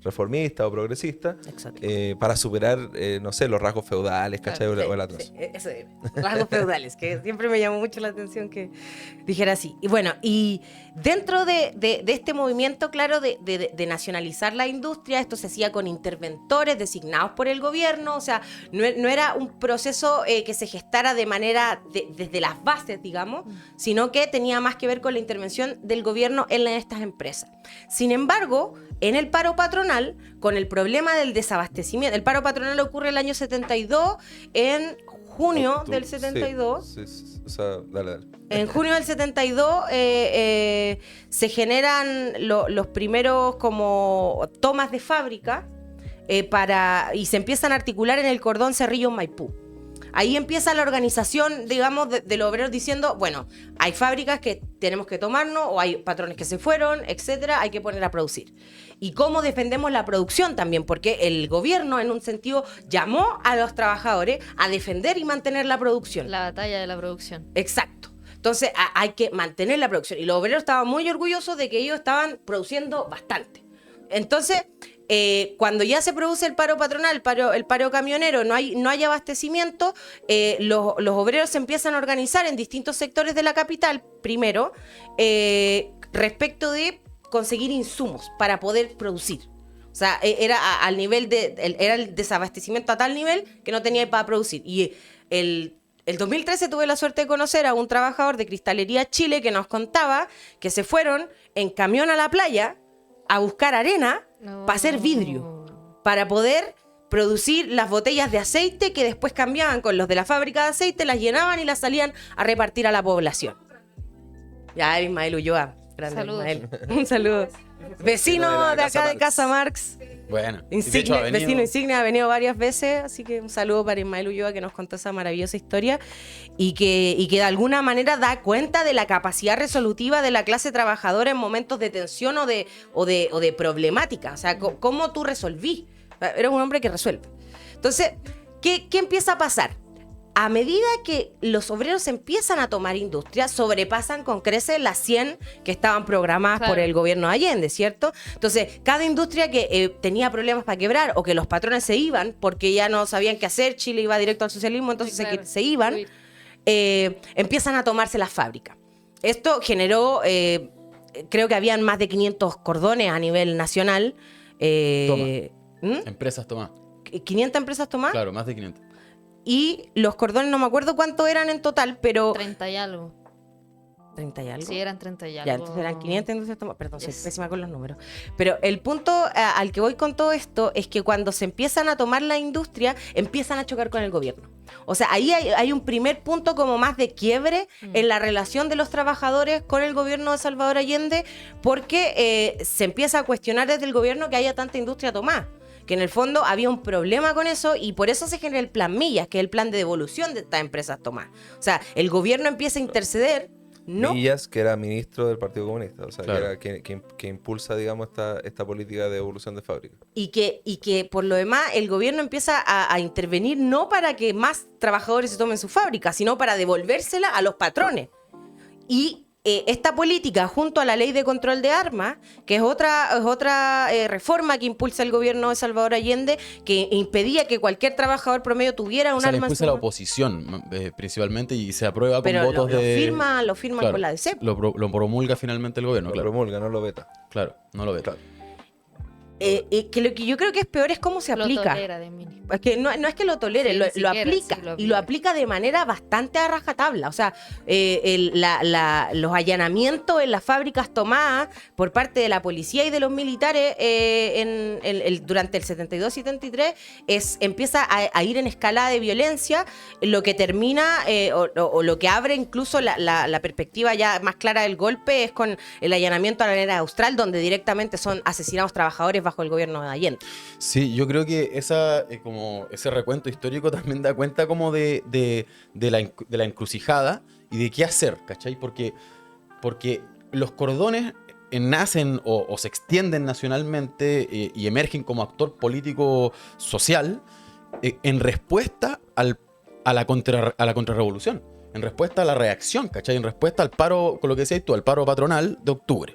reformista o progresista, para superar, no sé, los rasgos feudales, ¿cachai? Claro, o el atraso. Sí, eso es, rasgos feudales, que siempre me llamó mucho la atención que dijera así. Y bueno, y dentro de este movimiento, claro, de nacionalizar la industria, esto se hacía con interventores designados por el gobierno, o sea, no era un proceso que se gestara de manera, desde las bases, digamos, sino que tenía más que ver con la intervención del gobierno en estas empresas. Sin embargo, en el paro patronal, con el problema del desabastecimiento, el paro patronal ocurre el año 72, en junio del 72. Sí, o sea, dale. En junio del 72 se generan los primeros como tomas de fábrica y se empiezan a articular en el cordón Cerrillo-Maipú. Ahí empieza la organización, digamos, de los obreros diciendo, bueno, hay fábricas que tenemos que tomarnos, o hay patrones que se fueron, etcétera, hay que poner a producir. Y cómo defendemos la producción también, porque el gobierno, en un sentido, llamó a los trabajadores a defender y mantener la producción. La batalla de la producción. Exacto. Entonces, hay que mantener la producción. Y los obreros estaban muy orgullosos de que ellos estaban produciendo bastante. Entonces... cuando ya se produce el paro patronal, el paro camionero, no hay abastecimiento, los obreros se empiezan a organizar en distintos sectores de la capital, primero, respecto de conseguir insumos para poder producir. O sea, era al nivel era el desabastecimiento a tal nivel que no tenía para producir. Y el 2013 tuve la suerte de conocer a un trabajador de Cristalería Chile que nos contaba que se fueron en camión a la playa a buscar arena para hacer vidrio, para poder producir las botellas de aceite que después cambiaban con los de la fábrica de aceite, las llenaban y las salían a repartir a la población. Ya, Ismael Ulloa. Grande Ismael. Un saludo. Vecino de acá de Casa Marx. Bueno, vecino insignia, ha venido varias veces, así que un saludo para Ismael Ulloa, que nos contó esa maravillosa historia y que de alguna manera da cuenta de la capacidad resolutiva de la clase trabajadora en momentos de tensión o de problemática. O sea, cómo tú resolví. Eres un hombre que resuelve. Entonces, ¿qué empieza a pasar? A medida que los obreros empiezan a tomar industria, sobrepasan con creces las 100 que estaban programadas por el gobierno de Allende, ¿cierto? Entonces, cada industria que tenía problemas para quebrar o que los patrones se iban porque ya no sabían qué hacer, Chile iba directo al socialismo, entonces se iban, empiezan a tomarse las fábricas. Esto generó, creo que habían más de 500 cordones a nivel nacional. Empresas tomadas. ¿500 empresas tomadas? Claro, más de 500. Y los cordones, no me acuerdo cuánto eran en total, pero... 30 y algo. ¿30 y algo? Sí, eran 30 y algo. Ya, entonces eran 500, entonces... Perdón, soy pésima con los números. Pero el punto al que voy con todo esto es que cuando se empiezan a tomar la industria, empiezan a chocar con el gobierno. O sea, ahí hay un primer punto como más de quiebre en la relación de los trabajadores con el gobierno de Salvador Allende, porque se empieza a cuestionar desde el gobierno que haya tanta industria tomada. Que en el fondo había un problema con eso y por eso se genera el plan Millas, que es el plan de devolución de estas empresas tomadas. O sea, el gobierno empieza a interceder No. Millas, que era ministro del Partido Comunista, o sea, Claro. que era que impulsa, digamos, esta política de evolución de fábrica. Y que por lo demás el gobierno empieza a intervenir no para que más trabajadores se tomen su fábrica, sino para devolvérsela a los patrones. Y esta política, junto a la ley de control de armas, que es otra reforma que impulsa el gobierno de Salvador Allende, que impedía que cualquier trabajador promedio tuviera O un sea, la arma en impulsa su la mano. oposición, principalmente, y se aprueba con Pero votos lo de... firman Claro, con la DCEP. lo promulga finalmente el gobierno, Lo claro. promulga, no lo veta. Claro, no lo ve. Claro. Que lo que yo creo que es peor es cómo se Lo aplica. tolera de mínimo. Es que no es que lo tolere, Sí, lo ni siquiera, aplica. sí, lo Y lo aplica. aplica de manera bastante a rajatabla. O sea, los allanamientos en las fábricas tomadas por parte de la policía y de los militares durante el 72-73 empieza a ir en escalada de violencia, lo que termina o lo que abre incluso la perspectiva ya más clara del golpe es con el allanamiento a la minera austral, donde directamente son asesinados trabajadores bajo el gobierno de Allende. Sí, yo creo que como ese recuento histórico también da cuenta como de la encrucijada y de qué hacer, ¿cachai? Porque los cordones nacen o se extienden nacionalmente y emergen como actor político social en respuesta a la contrarrevolución, en respuesta a la reacción, ¿cachai? En respuesta al paro, con lo que decías tú, al paro patronal de octubre.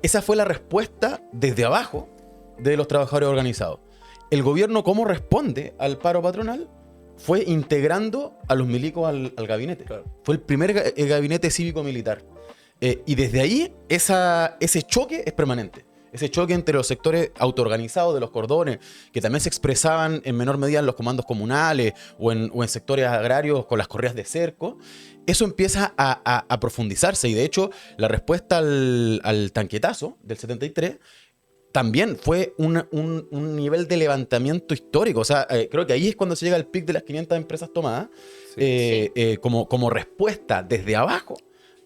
Esa fue la respuesta desde abajo de los trabajadores organizados. El gobierno, ¿cómo responde al paro patronal? Fue integrando a los milicos al gabinete. Claro. Fue el primer gabinete cívico-militar. Y desde ahí ese choque es permanente. Ese choque entre los sectores autoorganizados de los cordones, que también se expresaban en menor medida en los comandos comunales o en sectores agrarios con las correas de cerco, eso empieza a profundizarse. Y de hecho, la respuesta al tanquetazo del 73 también fue un nivel de levantamiento histórico. O sea, creo que ahí es cuando se llega al pic de las 500 empresas tomadas, como respuesta desde abajo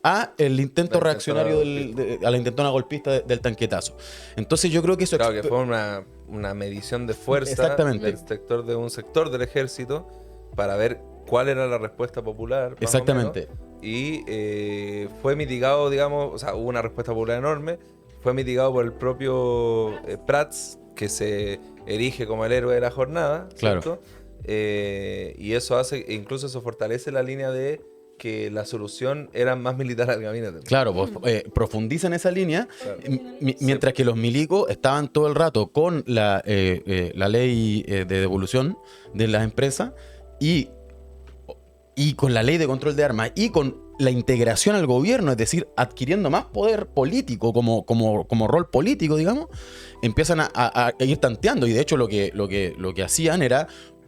a el intento reaccionario, a la intentona golpista del tanquetazo. Entonces yo creo que eso... Claro, que fue una medición de fuerza Exactamente. de un sector del ejército para ver cuál era la respuesta popular. más o Exactamente. menos. Y fue mitigado, digamos, o sea, hubo una respuesta popular enorme. Fue mitigado por el propio Prats, que se erige como el héroe de la jornada, Claro. ¿cierto? Y eso hace, incluso eso fortalece la línea de que la solución era más militar al gabinete. Claro, pues, profundiza en esa línea, Claro. mientras que los milicos estaban todo el rato con la ley de devolución de las empresas y con la ley de control de armas y con la integración al gobierno, es decir, adquiriendo más poder político como rol político, digamos, empiezan a ir tanteando. Y de hecho lo que hacían era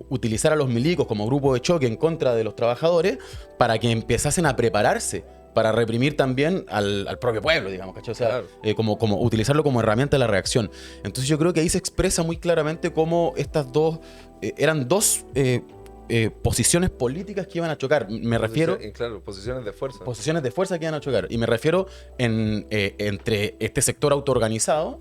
utilizar a los milicos como grupo de choque en contra de los trabajadores para que empezasen a prepararse para reprimir también al propio pueblo, digamos, ¿cachai? O sea, Claro. como utilizarlo como herramienta de la reacción. Entonces yo creo que ahí se expresa muy claramente cómo estas dos eran dos posiciones políticas que iban a chocar. Me refiero... Claro, posiciones de fuerza. Posiciones de fuerza que iban a chocar. Y me refiero entre este sector autoorganizado,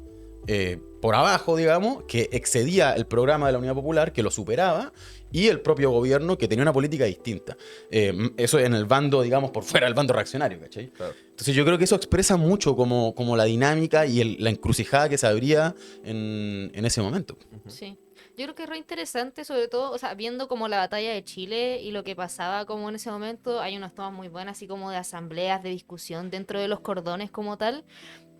por abajo, digamos, que excedía el programa de la Unidad Popular, que lo superaba, y el propio gobierno, que tenía una política distinta. Eso en el bando, digamos, por fuera del bando reaccionario, ¿cachai? Claro. Entonces yo creo que eso expresa mucho como la dinámica y la encrucijada que se abría en ese momento. Sí. Yo creo que es re interesante, sobre todo, o sea, viendo como la batalla de Chile y lo que pasaba como en ese momento, hay unas tomas muy buenas, así como de asambleas, de discusión dentro de los cordones como tal.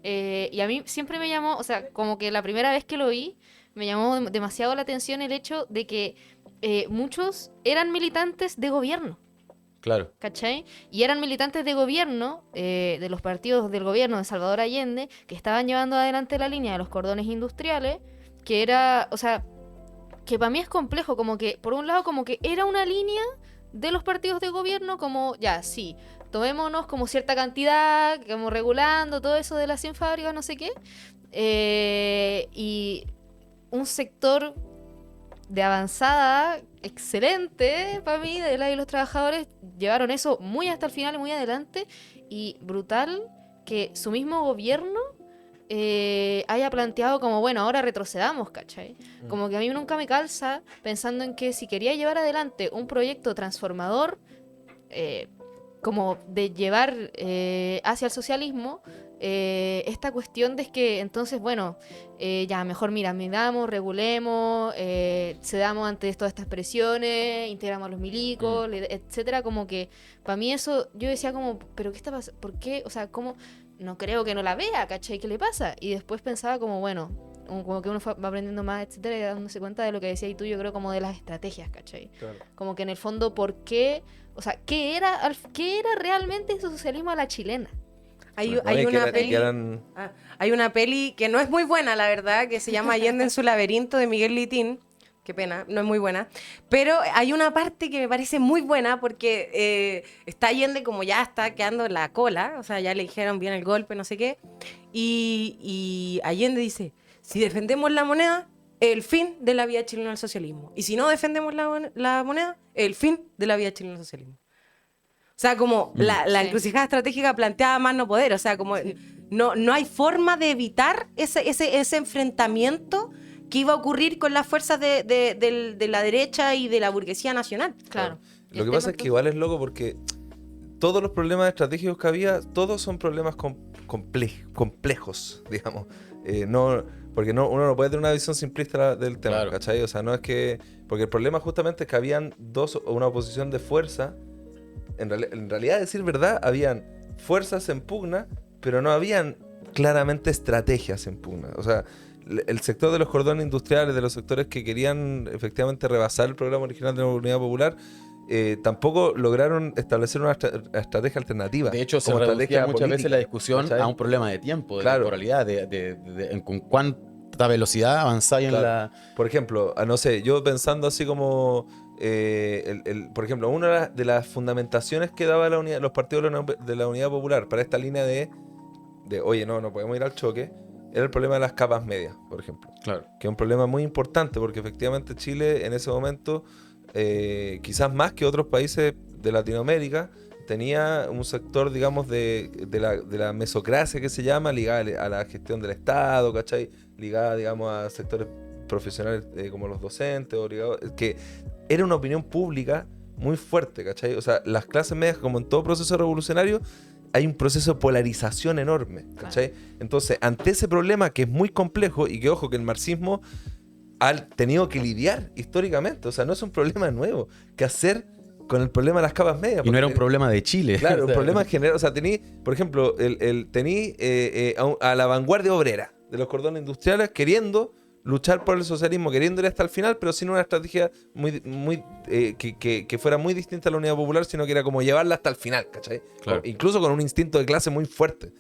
Y a mí siempre me llamó, o sea, como que la primera vez que lo vi, me llamó demasiado la atención el hecho de que muchos eran militantes de gobierno. Claro. ¿Cachai? Y eran militantes de gobierno, de los partidos del gobierno de Salvador Allende, que estaban llevando adelante la línea de los cordones industriales, que era, o sea, que para mí es complejo, como que, por un lado, como que era una línea de los partidos de gobierno, como, ya, sí, tomémonos como cierta cantidad, como regulando todo eso de las 100 fábricas, no sé qué, y un sector de avanzada excelente para mí, de la y los trabajadores, llevaron eso muy hasta el final y muy adelante, y brutal que su mismo gobierno haya planteado como, bueno, ahora retrocedamos, ¿cachai? Como que a mí nunca me calza pensando en que si quería llevar adelante un proyecto transformador, como de llevar hacia el socialismo esta cuestión de que entonces, bueno, ya mejor mira, midamos, regulemos, cedamos ante todas estas presiones, integramos a los milicos, etcétera, como que para mí eso, yo decía como, pero ¿qué está pasando? ¿Por qué? O sea, ¿cómo? No creo que no la vea, ¿cachai? ¿Qué le pasa? Y después pensaba como, bueno, como que uno va aprendiendo más, etcétera, y dándose cuenta de lo que decías y tú, yo creo como de las estrategias, ¿cachai? Claro. Como que en el fondo, ¿por qué? O sea, ¿qué era realmente ese socialismo a la chilena? Hay una peli que no es muy buena, la verdad, que se llama Allende en su laberinto, de Miguel Litín. Qué pena, no es muy buena. Pero hay una parte que me parece muy buena porque está Allende como ya está quedando en la cola, o sea, ya le dijeron bien el golpe, no sé qué. Y Allende dice, si defendemos la moneda, el fin de la vía chilena al socialismo. Y si no defendemos la moneda, el fin de la vía chilena al socialismo. O sea, como la encrucijada estratégica planteada más no poder. O sea, como no hay forma de evitar ese enfrentamiento que iba a ocurrir con las fuerzas de la derecha y de la burguesía nacional. Claro. Lo que pasa es que igual es loco porque todos los problemas estratégicos que había, todos son problemas complejos, digamos. Porque uno no puede tener una visión simplista del tema, claro. ¿Cachai? O sea, no es que... Porque el problema justamente es que habían una oposición de fuerza. En realidad, a decir verdad, habían fuerzas en pugna, pero no habían claramente estrategias en pugna. O sea, el sector de los cordones industriales, de los sectores que querían efectivamente rebasar el programa original de la Unidad Popular, tampoco lograron establecer una estrategia alternativa. De hecho, se reducía muchas veces la discusión, ¿cachai?, a un problema de tiempo, de temporalidad, con cuánta velocidad avanzáis en la... Por ejemplo, no sé, yo pensando así como... por ejemplo, una de las fundamentaciones que daba los partidos de la Unidad Popular para esta línea de oye, no podemos ir al choque, era el problema de las capas medias, por ejemplo. Claro. Que es un problema muy importante porque efectivamente Chile en ese momento, quizás más que otros países de Latinoamérica, tenía un sector, digamos, de la mesocracia que se llama, ligada a la gestión del Estado, ¿cachai? Ligada, digamos, a sectores profesionales como los docentes, que era una opinión pública muy fuerte, ¿cachai? O sea, las clases medias, como en todo proceso revolucionario, hay un proceso de polarización enorme, ¿cachai? Entonces, ante ese problema que es muy complejo y que, ojo, que el marxismo ha tenido que lidiar históricamente, o sea, no es un problema nuevo, ¿qué hacer con el problema de las capas medias? Y no era un problema de Chile. Claro, un problema en general. O sea, tení, por ejemplo, tení a la vanguardia obrera de los cordones industriales queriendo luchar por el socialismo, queriendo ir hasta el final, pero sin una estrategia que fuera muy distinta a la Unidad Popular, sino que era como llevarla hasta el final, ¿cachai? Claro. Incluso con un instinto de clase muy fuerte.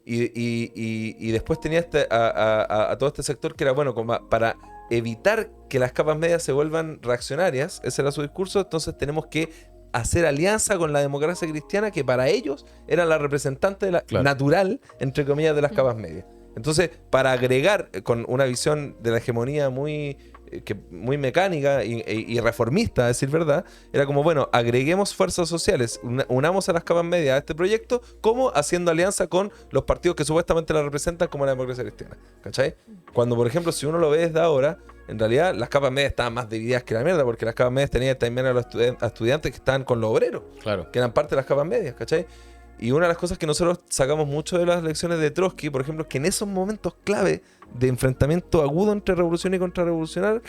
Y después tenía a todo este sector que era, bueno, como para evitar que las capas medias se vuelvan reaccionarias, ese era su discurso, entonces tenemos que hacer alianza con la democracia cristiana, que para ellos era la representante natural, entre comillas, de las capas medias. Entonces, para agregar, con una visión de la hegemonía muy mecánica y reformista, a decir verdad, era como, bueno, agreguemos fuerzas sociales, unamos a las capas medias a este proyecto, como haciendo alianza con los partidos que supuestamente la representan, como la democracia cristiana, ¿cachai? Cuando, por ejemplo, si uno lo ve desde ahora, en realidad las capas medias estaban más divididas que la mierda, porque las capas medias tenían también a los estudiantes que estaban con los obreros, claro, que eran parte de las capas medias, ¿cachai? Y una de las cosas que nosotros sacamos mucho de las lecciones de Trotsky, por ejemplo, es que en esos momentos clave de enfrentamiento agudo entre revolución y contrarrevolucionario,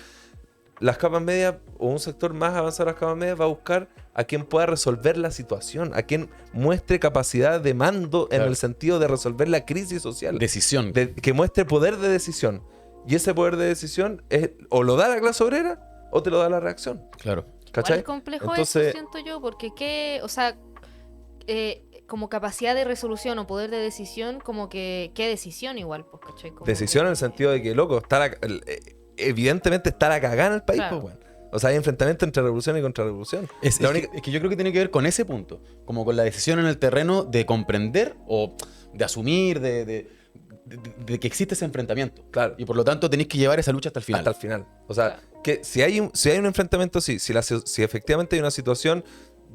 las capas medias o un sector más avanzado de las capas medias va a buscar a quien pueda resolver la situación, a quien muestre capacidad de mando, claro, en el sentido de resolver la crisis social. Decisión. Que muestre poder de decisión. Y ese poder de decisión o lo da la clase obrera o te lo da la reacción. Claro. ¿Cachai? Es complejo. Entonces, eso siento yo, porque como capacidad de resolución o poder de decisión, como que qué decisión igual, pues, ¿cachai? Como decisión en el sentido de que, loco, evidentemente está la cagada en el país, claro, pues, bueno. O sea, hay enfrentamiento entre revolución y contrarrevolución. Es que yo creo que tiene que ver con ese punto, como con la decisión en el terreno de comprender o de asumir, de que existe ese enfrentamiento. Claro. Y por lo tanto tenéis que llevar esa lucha hasta el final. Hasta el final. O sea, claro, que si hay un enfrentamiento así, si efectivamente hay una situación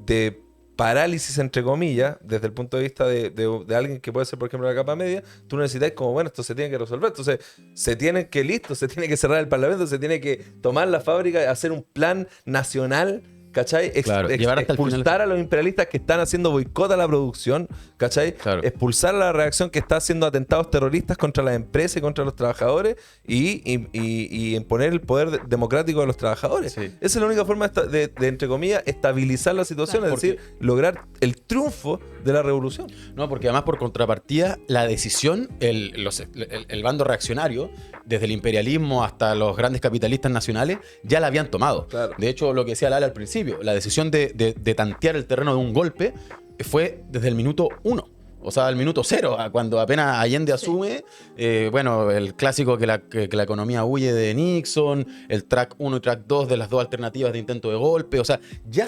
de parálisis, entre comillas, desde el punto de vista de alguien que puede ser, por ejemplo, la capa media, tú necesitas como, bueno, esto se tiene que resolver. Entonces, se tiene que cerrar el Parlamento, se tiene que tomar la fábrica, hacer un plan nacional ¿cachai? Claro, llevar hasta el final. Expulsar a los imperialistas que están haciendo boicot a la producción, ¿cachai? Claro. Expulsar a la reacción que está haciendo atentados terroristas contra las empresas y contra los trabajadores y imponer el poder democrático de los trabajadores. Sí. Esa es la única forma de, entre comillas, estabilizar la situación, Claro. es decir, lograr el triunfo de la revolución. No, porque además por contrapartida, la decisión, el bando reaccionario, desde el imperialismo hasta los grandes capitalistas nacionales, ya la habían tomado. Claro. De hecho, lo que decía Lala al principio, la decisión de tantear el terreno de un golpe fue desde el minuto 1. O sea, el minuto 0, cuando apenas Allende asume, bueno, el clásico que la economía huye de Nixon, el track 1 y track 2 de las dos alternativas de intento de golpe, o sea, ya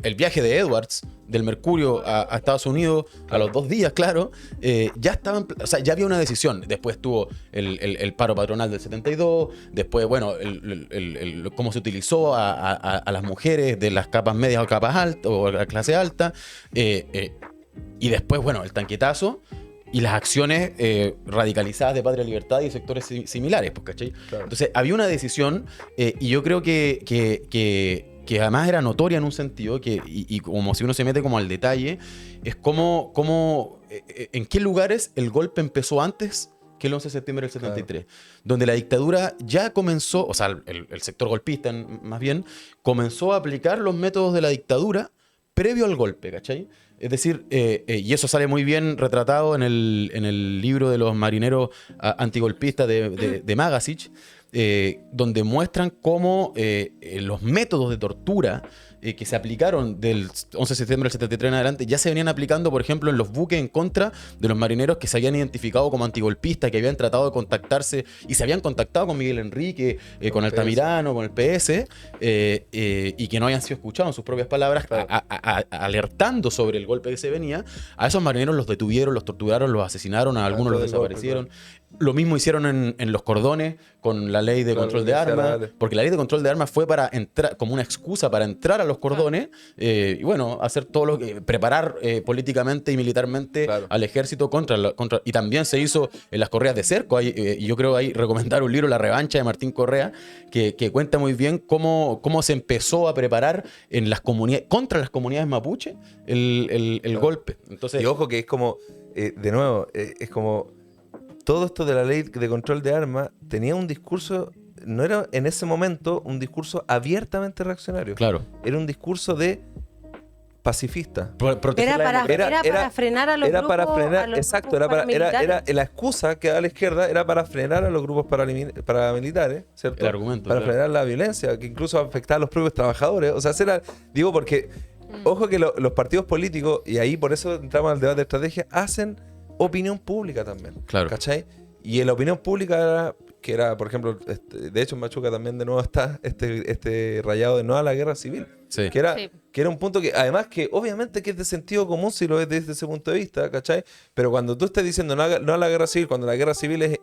el viaje de Edwards, del Mercurio a Estados Unidos, a los 2 días, claro, ya estaban, o sea, ya había una decisión. Después tuvo el paro patronal del 72, después, bueno, cómo se utilizó a las mujeres de las capas medias o capas altas, o la clase alta, y después, bueno, el tanquetazo y las acciones radicalizadas de Patria Libertad y sectores similares, pues, ¿cachai? Claro. Entonces, había una decisión y yo creo que además era notoria en un sentido, y como si uno se mete como al detalle, es en qué lugares el golpe empezó antes que el 11 de septiembre del 73, donde la dictadura ya comenzó, o sea, el sector golpista más bien, comenzó a aplicar los métodos de la dictadura previo al golpe, ¿cachai? Es decir, y eso sale muy bien retratado en el libro de los marineros antigolpistas de Magasic, donde muestran cómo los métodos de tortura que se aplicaron del 11 de septiembre del 73 en adelante ya se venían aplicando, por ejemplo, en los buques en contra de los marineros que se habían identificado como antigolpistas, que habían tratado de contactarse y se habían contactado con Miguel Enrique, con Altamirano, con el PS, y que no habían sido escuchados en sus propias palabras, Claro. alertando sobre el golpe que se venía. A esos marineros los detuvieron, los torturaron, los asesinaron, a algunos los Antes del golpe, desaparecieron. Lo mismo hicieron en los cordones con la ley de Claro, control de armas, dale. porque la ley de control de armas fue para entrar, como una excusa para entrar a los cordones, y bueno, hacer todo lo que preparar políticamente y militarmente Claro. al ejército contra. Y también se hizo en las correas de cerco. Y yo creo ahí recomendar un libro, La revancha de Martín Correa, que cuenta muy bien cómo se empezó a preparar en las comunidades, contra las comunidades mapuche el Claro. golpe. Entonces, Y ojo que es como, de nuevo, es como todo esto de la ley de control de armas tenía un discurso, no era en ese momento un discurso abiertamente reaccionario. claro. Era un discurso de pacifista. Proteger Era la democracia. para frenar a los Era grupos, para frenar, a los exacto, grupos era paramilitares. la excusa que da la izquierda era para frenar a los grupos paramilitares, ¿cierto? El argumento, para claro. frenar la violencia, que incluso afectaba a los propios trabajadores. O sea, digo porque, ojo que los partidos políticos, y ahí por eso entramos al debate de estrategia, hacen opinión pública también. Claro. ¿Cachai? Y en la opinión pública que era, por ejemplo, de hecho en Machuca también de nuevo está este rayado de no a la guerra civil. Sí. Que era, Sí. que era un punto que, además que obviamente que es de sentido común si lo ves desde ese punto de vista, ¿cachai? Pero cuando tú estás diciendo no a la guerra civil, cuando la guerra civil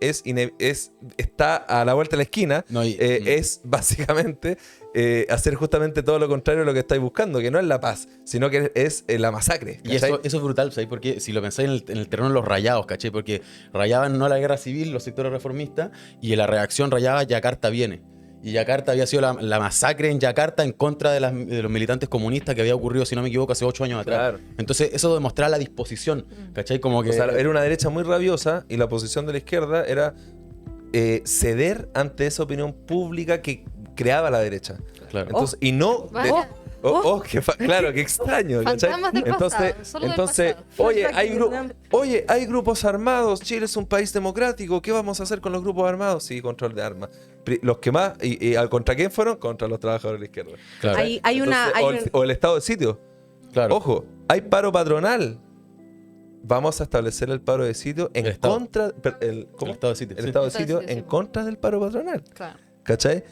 está a la vuelta de la esquina, No, es básicamente hacer justamente todo lo contrario de lo que estáis buscando, que no es la paz, sino que es la masacre. Y eso es brutal, ¿sabes? Porque si lo pensáis en el terreno de los rayados, ¿cachai? Porque rayaban no a la guerra civil los sectores reformistas y en la reacción rayaba Yakarta viene. Y Yakarta había sido la masacre en Yakarta en contra de los militantes comunistas que había ocurrido, si no me equivoco, hace 8 años atrás. Claro. Entonces eso demostraba la disposición, ¿cachai? Como que... O sea, era una derecha muy rabiosa y la posición de la izquierda era ceder ante esa opinión pública que creaba la derecha. Claro. Entonces, y no... Vaya. Claro, qué extraño. ¿cachai? Fantasmas del pasado, solo del entonces pasado. hay grupos armados, Chile es un país democrático, ¿qué vamos a hacer con los grupos armados? Sí, control de armas. Los que más, ¿contra quién fueron? Contra los trabajadores de la izquierda. Claro. Hay Entonces, o el estado de sitio. Claro. Ojo, hay paro patronal. Vamos a establecer el paro de sitio en El Estado. contra... ¿cómo? El estado de sitio. El sí. estado de Estado de sitio sitio, en sí. contra del paro patronal. Claro. ¿Cachai?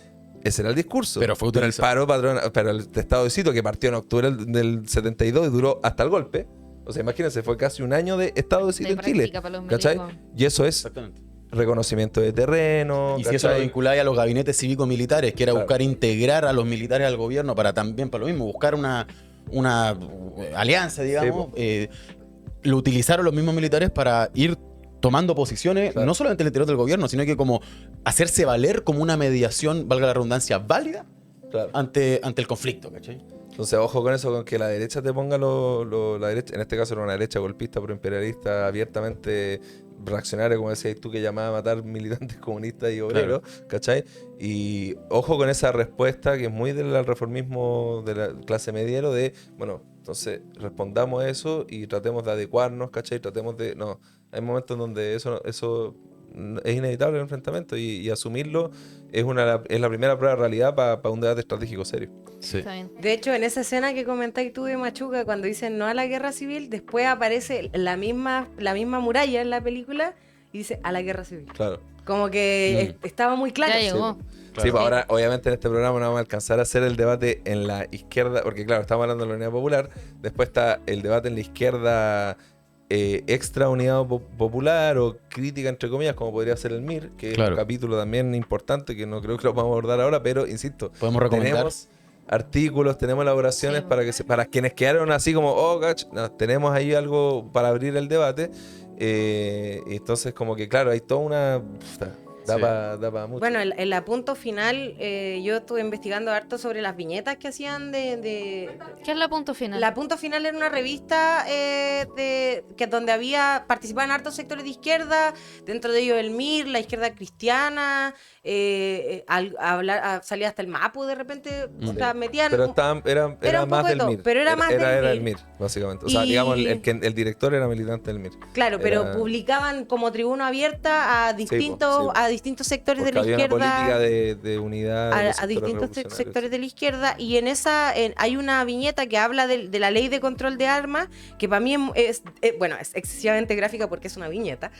Ese era el discurso. Pero fue el utilizado. paro patronal, pero el estado de sitio que partió en octubre del 72 y duró hasta el golpe. O sea, imagínense, fue casi un año de estado de sitio en Chile. práctica para los ¿Cachai? milicos. Y eso es Exactamente. reconocimiento de terreno. Y si eso lo ¿cachai? vinculáis a los gabinetes cívico-militares, que era Claro. buscar integrar a los militares al gobierno para también, para lo mismo, buscar una alianza, digamos, lo utilizaron los mismos militares para ir tomando posiciones, Claro. no solamente en el interior del gobierno, sino que como hacerse valer como una mediación, valga la redundancia, válida Claro. ante el conflicto, ¿cachai? Entonces, ojo con eso, con que la derecha te ponga la derecha, en este caso era una derecha golpista, proimperialista, abiertamente reaccionaria, como decías tú, que llamaba a matar militantes comunistas y obreros, ¿cachai? Y ojo con esa respuesta que es muy del reformismo de la clase mediero de, bueno, entonces respondamos a eso y tratemos de adecuarnos, ¿cachai? Tratemos de... No, hay momentos donde eso es inevitable el enfrentamiento y asumirlo es la primera prueba de realidad para un debate estratégico serio. Sí. Está bien. De hecho, en esa escena que comentáis tú de Machuca, cuando dicen no a la guerra civil, después aparece la misma muralla en la película y dice a la guerra civil. Claro. Como que estaba muy claro. Ya llegó. Sí, pues ahora obviamente en este programa no vamos a alcanzar a hacer el debate en la izquierda, porque claro, estamos hablando de la Unidad Popular, después está el debate en la izquierda extra Unidad Popular o crítica entre comillas, como podría ser el MIR, que es un capítulo también importante que no creo que lo vamos a abordar ahora, pero insisto, podemos recomendar. Tenemos artículos, tenemos elaboraciones para quienes quedaron así como, oh, gach, no, tenemos ahí algo para abrir el debate. Entonces como que claro, hay toda una... Da para mucho. Bueno, el apunto final, yo estuve investigando harto sobre las viñetas que hacían ¿Qué es la punto final? La punto final era una revista donde participaban hartos sectores de izquierda, dentro de ellos el MIR, la izquierda cristiana, salía hasta el MAPU de repente, o sea, metían... Pero era un más poco de del todo, MIR. pero era más del Era el MIR. MIR, básicamente. O sea, digamos, el director era militante del MIR. Claro, pero publicaban como tribuna abierta a distintos sectores de la había izquierda. Una política de unidad. A distintos sectores de la izquierda. Y en esa hay una viñeta que habla de la ley de control de armas, que para mí es excesivamente gráfica porque es una viñeta.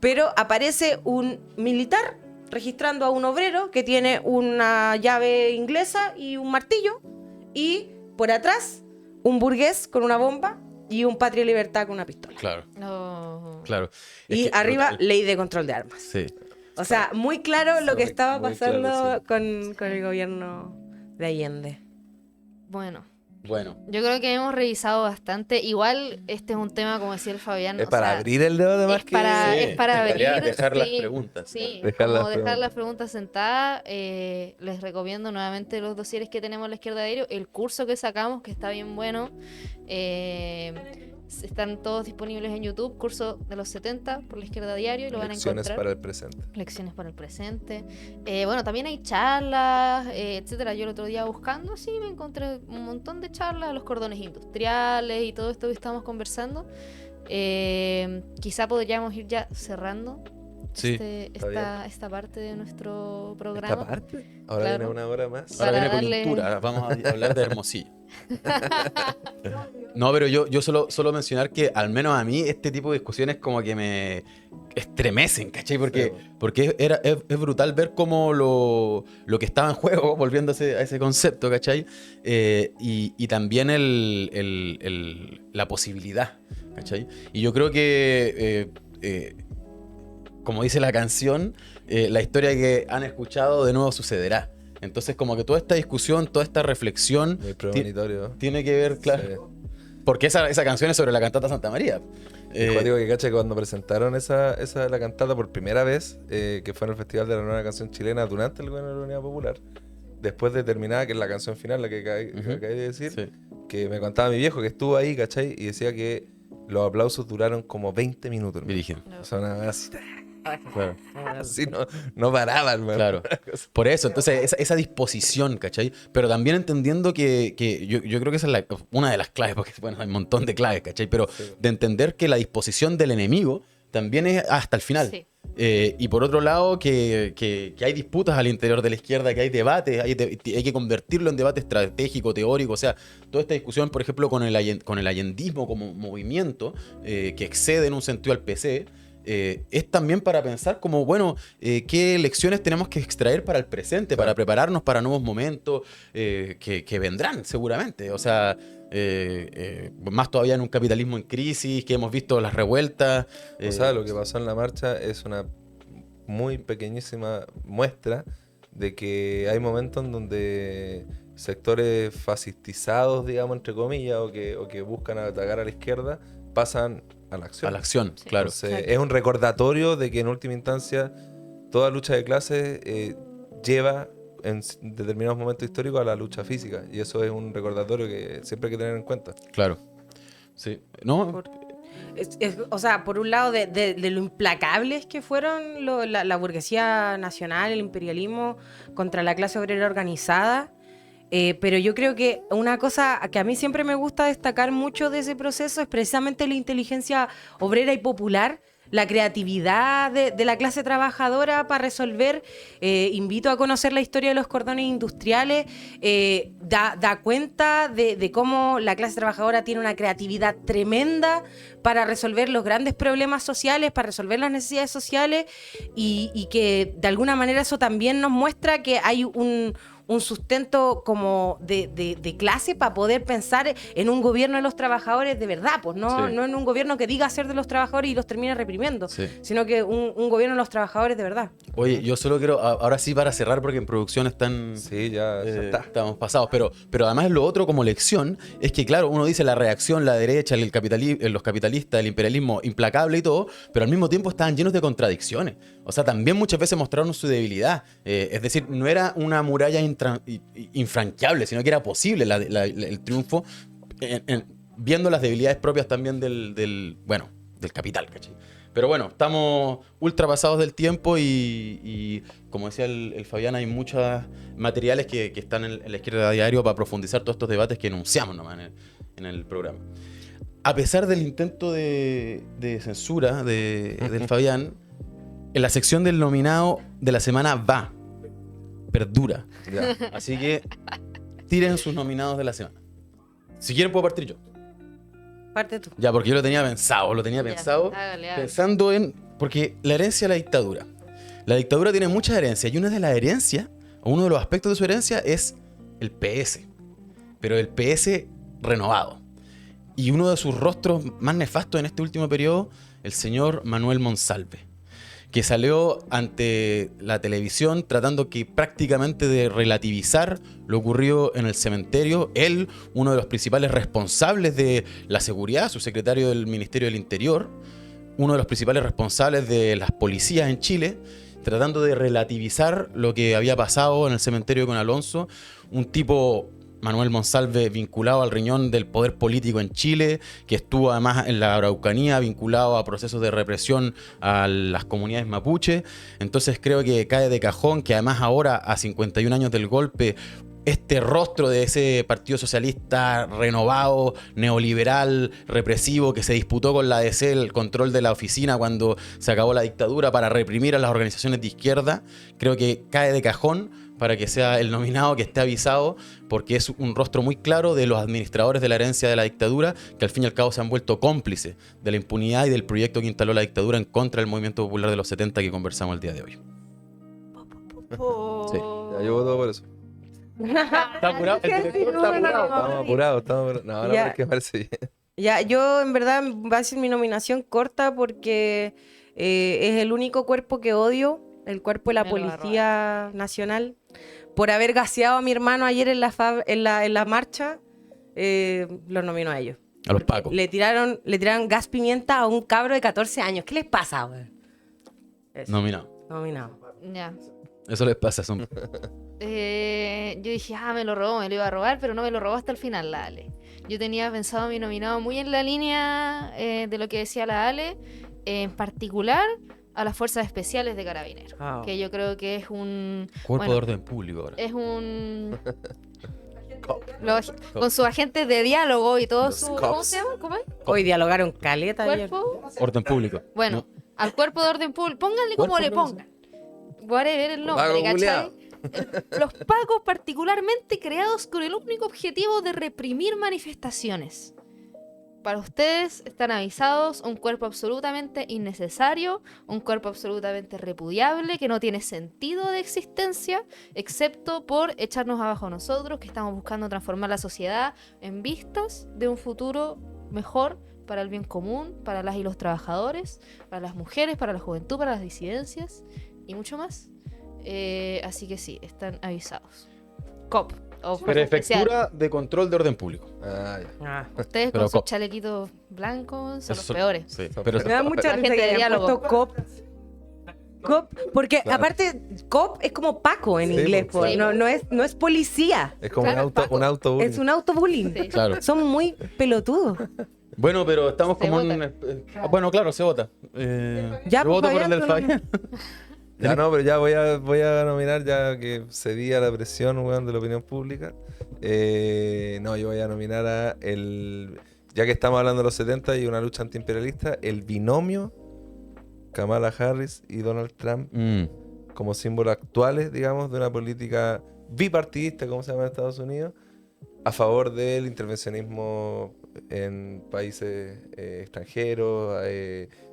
Pero aparece un militar registrando a un obrero que tiene una llave inglesa y un martillo. Y por atrás, un burgués con una bomba y un Patria y Libertad con una pistola. Claro. No. Claro. Y arriba, ley de control de armas. Sí. O sea, muy claro lo que estaba pasando claro, sí. con el gobierno de Allende. Bueno, Bueno. yo creo que hemos revisado bastante. Igual este es un tema, como decía el Fabián. Es para abrir el debate más que... Es para abrir. Dejar las preguntas. Sí, Dejar dejar las las preguntas sentadas. Les recomiendo nuevamente los dosieres que tenemos en la izquierda de Aéreo. El curso que sacamos, que está bien bueno. Están todos disponibles en YouTube. Curso de los 70 por la izquierda diario y lo van a encontrar. Lecciones para el presente. Lecciones para el presente. Bueno, también hay charlas, etcétera. Yo el otro día buscando, sí, me encontré un montón de charlas de los cordones industriales y todo esto que estamos conversando. Quizá podríamos ir ya cerrando Sí, esta parte de nuestro programa. ¿Esta parte? Ahora Claro. viene una hora más. Ahora Para viene darle- coyuntura, ahora vamos a hablar de Hermosillo. No, pero yo solo mencionar que al menos a mí este tipo de discusiones como que me estremecen, ¿cachai? Porque es brutal ver cómo lo que estaba en juego, volviéndose a ese concepto, ¿cachai? Y también la posibilidad, ¿cachai? Y yo creo que, como dice la canción, la historia que han escuchado de nuevo sucederá. Entonces como que toda esta discusión, toda esta reflexión Muy premonitorio. tiene que ver, claro, Sí. porque esa canción es sobre la cantata Santa María. Digo que cacha que cuando presentaron la cantata por primera vez, que fue en el Festival de la Nueva Canción Chilena durante el gobierno de la Unidad Popular, después de terminada, que es la canción final, la que acabé de decir, Sí. que me contaba mi viejo que estuvo ahí, ¿cachai? Y decía que los aplausos duraron como 20 minutos. hermano. Dirigen. O sea, una vez Claro. así no paraba, hermano. Claro. Por eso, entonces, esa disposición, ¿cachai? Pero también entendiendo que yo creo que esa es una de las claves, porque bueno, hay un montón de claves, ¿cachai? Pero de entender que la disposición del enemigo también es hasta el final. Sí. Y por otro lado, que hay disputas al interior de la izquierda, que hay debates, hay que convertirlo en debate estratégico, teórico. O sea, toda esta discusión, por ejemplo, con el allendismo como movimiento, que excede en un sentido al PC, es también para pensar como, bueno, qué lecciones tenemos que extraer para el presente, para prepararnos para nuevos momentos que vendrán seguramente. O sea, más todavía en un capitalismo en crisis, que hemos visto las revueltas. O sea, lo que pasó en la marcha es una muy pequeñísima muestra de que hay momentos en donde sectores fascistizados, digamos, entre comillas, o que buscan atacar a la izquierda, pasan a la acción. A la acción, Sí. claro. Entonces, es un recordatorio de que en última instancia toda lucha de clases lleva determinados momentos históricos a la lucha física. Y eso es un recordatorio que siempre hay que tener en cuenta. Claro. Sí. No, O sea, por un lado, de lo implacables que fueron la burguesía nacional, el imperialismo contra la clase obrera organizada. Pero yo creo que una cosa que a mí siempre me gusta destacar mucho de ese proceso es precisamente la inteligencia obrera y popular, la creatividad de la clase trabajadora para resolver. Invito a conocer la historia de los cordones industriales. Da cuenta de cómo la clase trabajadora tiene una creatividad tremenda para resolver los grandes problemas sociales, para resolver las necesidades sociales, y que de alguna manera eso también nos muestra que hay un sustento como de clase para poder pensar en un gobierno de los trabajadores de verdad, pues no en un gobierno que diga ser de los trabajadores y los termine reprimiendo, sino que un gobierno de los trabajadores de verdad. Oye, yo solo quiero, ahora sí para cerrar, porque en producción están... Sí, ya está. Estamos pasados, pero además lo otro como lección es que, claro, uno dice la reacción, la derecha, los capitalistas, el imperialismo implacable y todo, pero al mismo tiempo estaban llenos de contradicciones. O sea, también muchas veces mostraron su debilidad. Es decir, no era una muralla infranqueable, sino que era posible el triunfo viendo las debilidades propias también del capital, ¿cachai? Pero bueno, estamos ultra pasados del tiempo y como decía el Fabián, hay muchos materiales que están en la izquierda diario para profundizar todos estos debates que enunciamos nomás en el programa. A pesar del intento de censura del Fabián, en la sección del nominado de la semana perdura. Ya. Así que tiren sus nominados de la semana. Si quieren puedo partir yo. Parte tú. Ya, porque yo lo tenía pensado, Hágale. pensando en... Porque la herencia de la dictadura. La dictadura tiene muchas herencias y una de las herencias, o uno de los aspectos de su herencia es el PS. Pero el PS renovado. Y uno de sus rostros más nefastos en este último periodo, el señor Manuel Monsalve, que salió ante la televisión tratando que prácticamente de relativizar lo ocurrido en el cementerio. Él, uno de los principales responsables de la seguridad, su secretario del Ministerio del Interior, uno de los principales responsables de las policías en Chile, tratando de relativizar lo que había pasado en el cementerio con Alonso. Un tipo... Manuel Monsalve, vinculado al riñón del poder político en Chile, que estuvo además en la Araucanía, vinculado a procesos de represión a las comunidades mapuche. Entonces creo que cae de cajón que además ahora, a 51 años del golpe, este rostro de ese partido socialista renovado, neoliberal, represivo, que se disputó con la ADC el control de la oficina cuando se acabó la dictadura para reprimir a las organizaciones de izquierda, creo que cae de cajón para que sea el nominado, que esté avisado, porque es un rostro muy claro de los administradores de la herencia de la dictadura, que al fin y al cabo se han vuelto cómplices de la impunidad y del proyecto que instaló la dictadura en contra del movimiento popular de los 70 que conversamos el día de hoy. Sí. Ya, yo voto por eso. ¿Está apurado? El director está apurado. Estamos apurados. No, pero es que me parece bien. Ya, yo en verdad va a ser mi nominación corta porque es el único cuerpo que odio, el cuerpo de la Me lo va a Policía Nacional, por haber gaseado a mi hermano ayer en la marcha. Los nomino a ellos. A los pacos. Le tiraron gas pimienta a un cabro de 14 años. ¿Qué les pasa, güey? Nominado. Nominado. Ya. Eso les pasa. Son... Yo dije, me lo robó, me lo iba a robar, pero no me lo robó hasta el final la Ale. Yo tenía pensado mi nominado muy en la línea de lo que decía la Ale, en particular a las Fuerzas Especiales de Carabineros, que yo creo que es un... Cuerpo de orden público ahora. Es un... con sus agentes de diálogo y todo su... ¿Cómo se llama? ¿Cómo es? Hoy dialogaron caleta ayer. ¿Cuerpo? Orden público. Bueno, al cuerpo de orden público, pónganle como le pongan. Whatever el nombre, Paco ¿cachai? culiao. Los pacos particularmente creados con el único objetivo de reprimir manifestaciones. Para ustedes están avisados, un cuerpo absolutamente innecesario, un cuerpo absolutamente repudiable, que no tiene sentido de existencia, excepto por echarnos abajo a nosotros, que estamos buscando transformar la sociedad en vistas de un futuro mejor para el bien común, para las y los trabajadores, para las mujeres, para la juventud, para las disidencias y mucho más. Así que sí, están avisados. COP. O Fuerza Especial. Prefectura de Control de Orden Público. Ya. Ustedes Pero con sus COP. chalequitos blancos son Esos los peores. Sí, Son pero Me da mucha La risa gente que de hayan diálogo. puesto COP. Cop, porque Claro. aparte, cop es como Paco en Sí, inglés, pues, po. claro. No es policía. Es como Claro, un auto, Paco. un auto bullying. Es un autobullying. Sí. Claro. Son muy pelotudos. Bueno, pero estamos Se como vota. bueno, claro, se vota. Ya, yo pues, voto por el Fabián, del tú no- Fabián. Ya no, pero ya voy a nominar, ya que cedí a la presión, weón, de la opinión pública. No, yo voy a nominar a ya que estamos hablando de los 70 y una lucha antiimperialista, el binomio Kamala Harris y Donald Trump como símbolos actuales, digamos, de una política bipartidista, como se llama en Estados Unidos, a favor del intervencionismo en países extranjeros,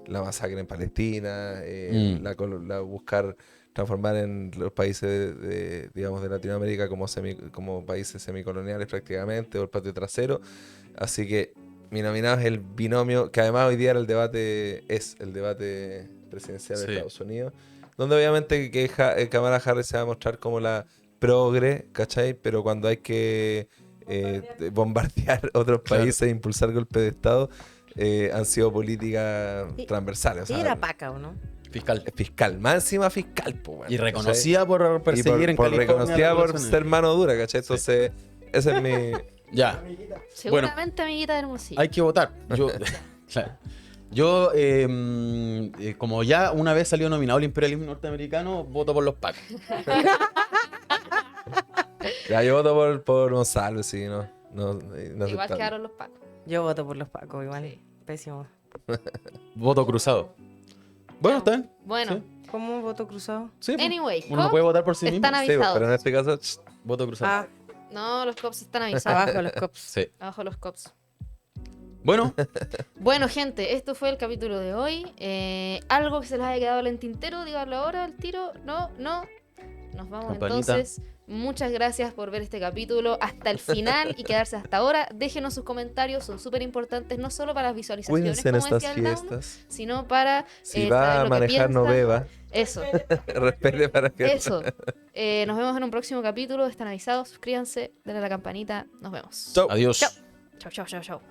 la masacre en Palestina, buscar transformar en los países digamos, de Latinoamérica como países semicoloniales prácticamente, o el patio trasero. Así que mi nominado es el binomio, que además hoy día era el debate presidencial de Sí. Estados Unidos, donde obviamente Kamala Harris se va a mostrar como la progre, ¿cachai? Pero cuando hay que bombardear otros Claro. países e impulsar golpes de Estado, han sido políticas Sí. transversales. O sea, Era Paca, ¿o no? Fiscal. fiscal, más encima fiscal, po, weón, Y ¿cachai? reconocida por perseguir Y en por California. reconocida por regulaciones. ser mano dura, ¿cachai? Entonces, ese es mi... Ya, Seguramente amiguita de Hermosillo. hay que votar. Yo, claro. Yo, como ya una vez salió nominado el imperialismo norteamericano, voto por los pacos. Ya, yo voto por Gonzalo, sí, no. Igual Inaceptable. quedaron los pacos. Yo voto por los Pacos, igual. Sí. Pésimo. Voto cruzado. Bueno, está bien. Bueno, Sí. ¿Cómo voto cruzado? Sí, pues. anyway, Uno no cops puede votar por sí mismo. están Sí, pero avisados. en este caso, Voto cruzado. Ah, No, los cops están avisados. abajo los cops. Sí. Abajo los cops. Bueno, Bueno, gente, esto fue el capítulo de hoy. Algo que se les haya quedado en el tintero, díganlo ahora, al tiro. No. Nos vamos Campanita. entonces. Muchas gracias por ver este capítulo hasta el final y quedarse hasta ahora. Déjenos sus comentarios, son súper importantes, no solo para las visualizaciones, cuídense en como estas decía el Down, fiestas. sino para Si saber va a lo que manejar, no piensan. beba. Eso, Respete para que... eso. Nos vemos en un próximo capítulo. Están avisados, suscríbanse, denle a la campanita. Nos vemos. Chau. adiós. Chau, chau, chau, chau.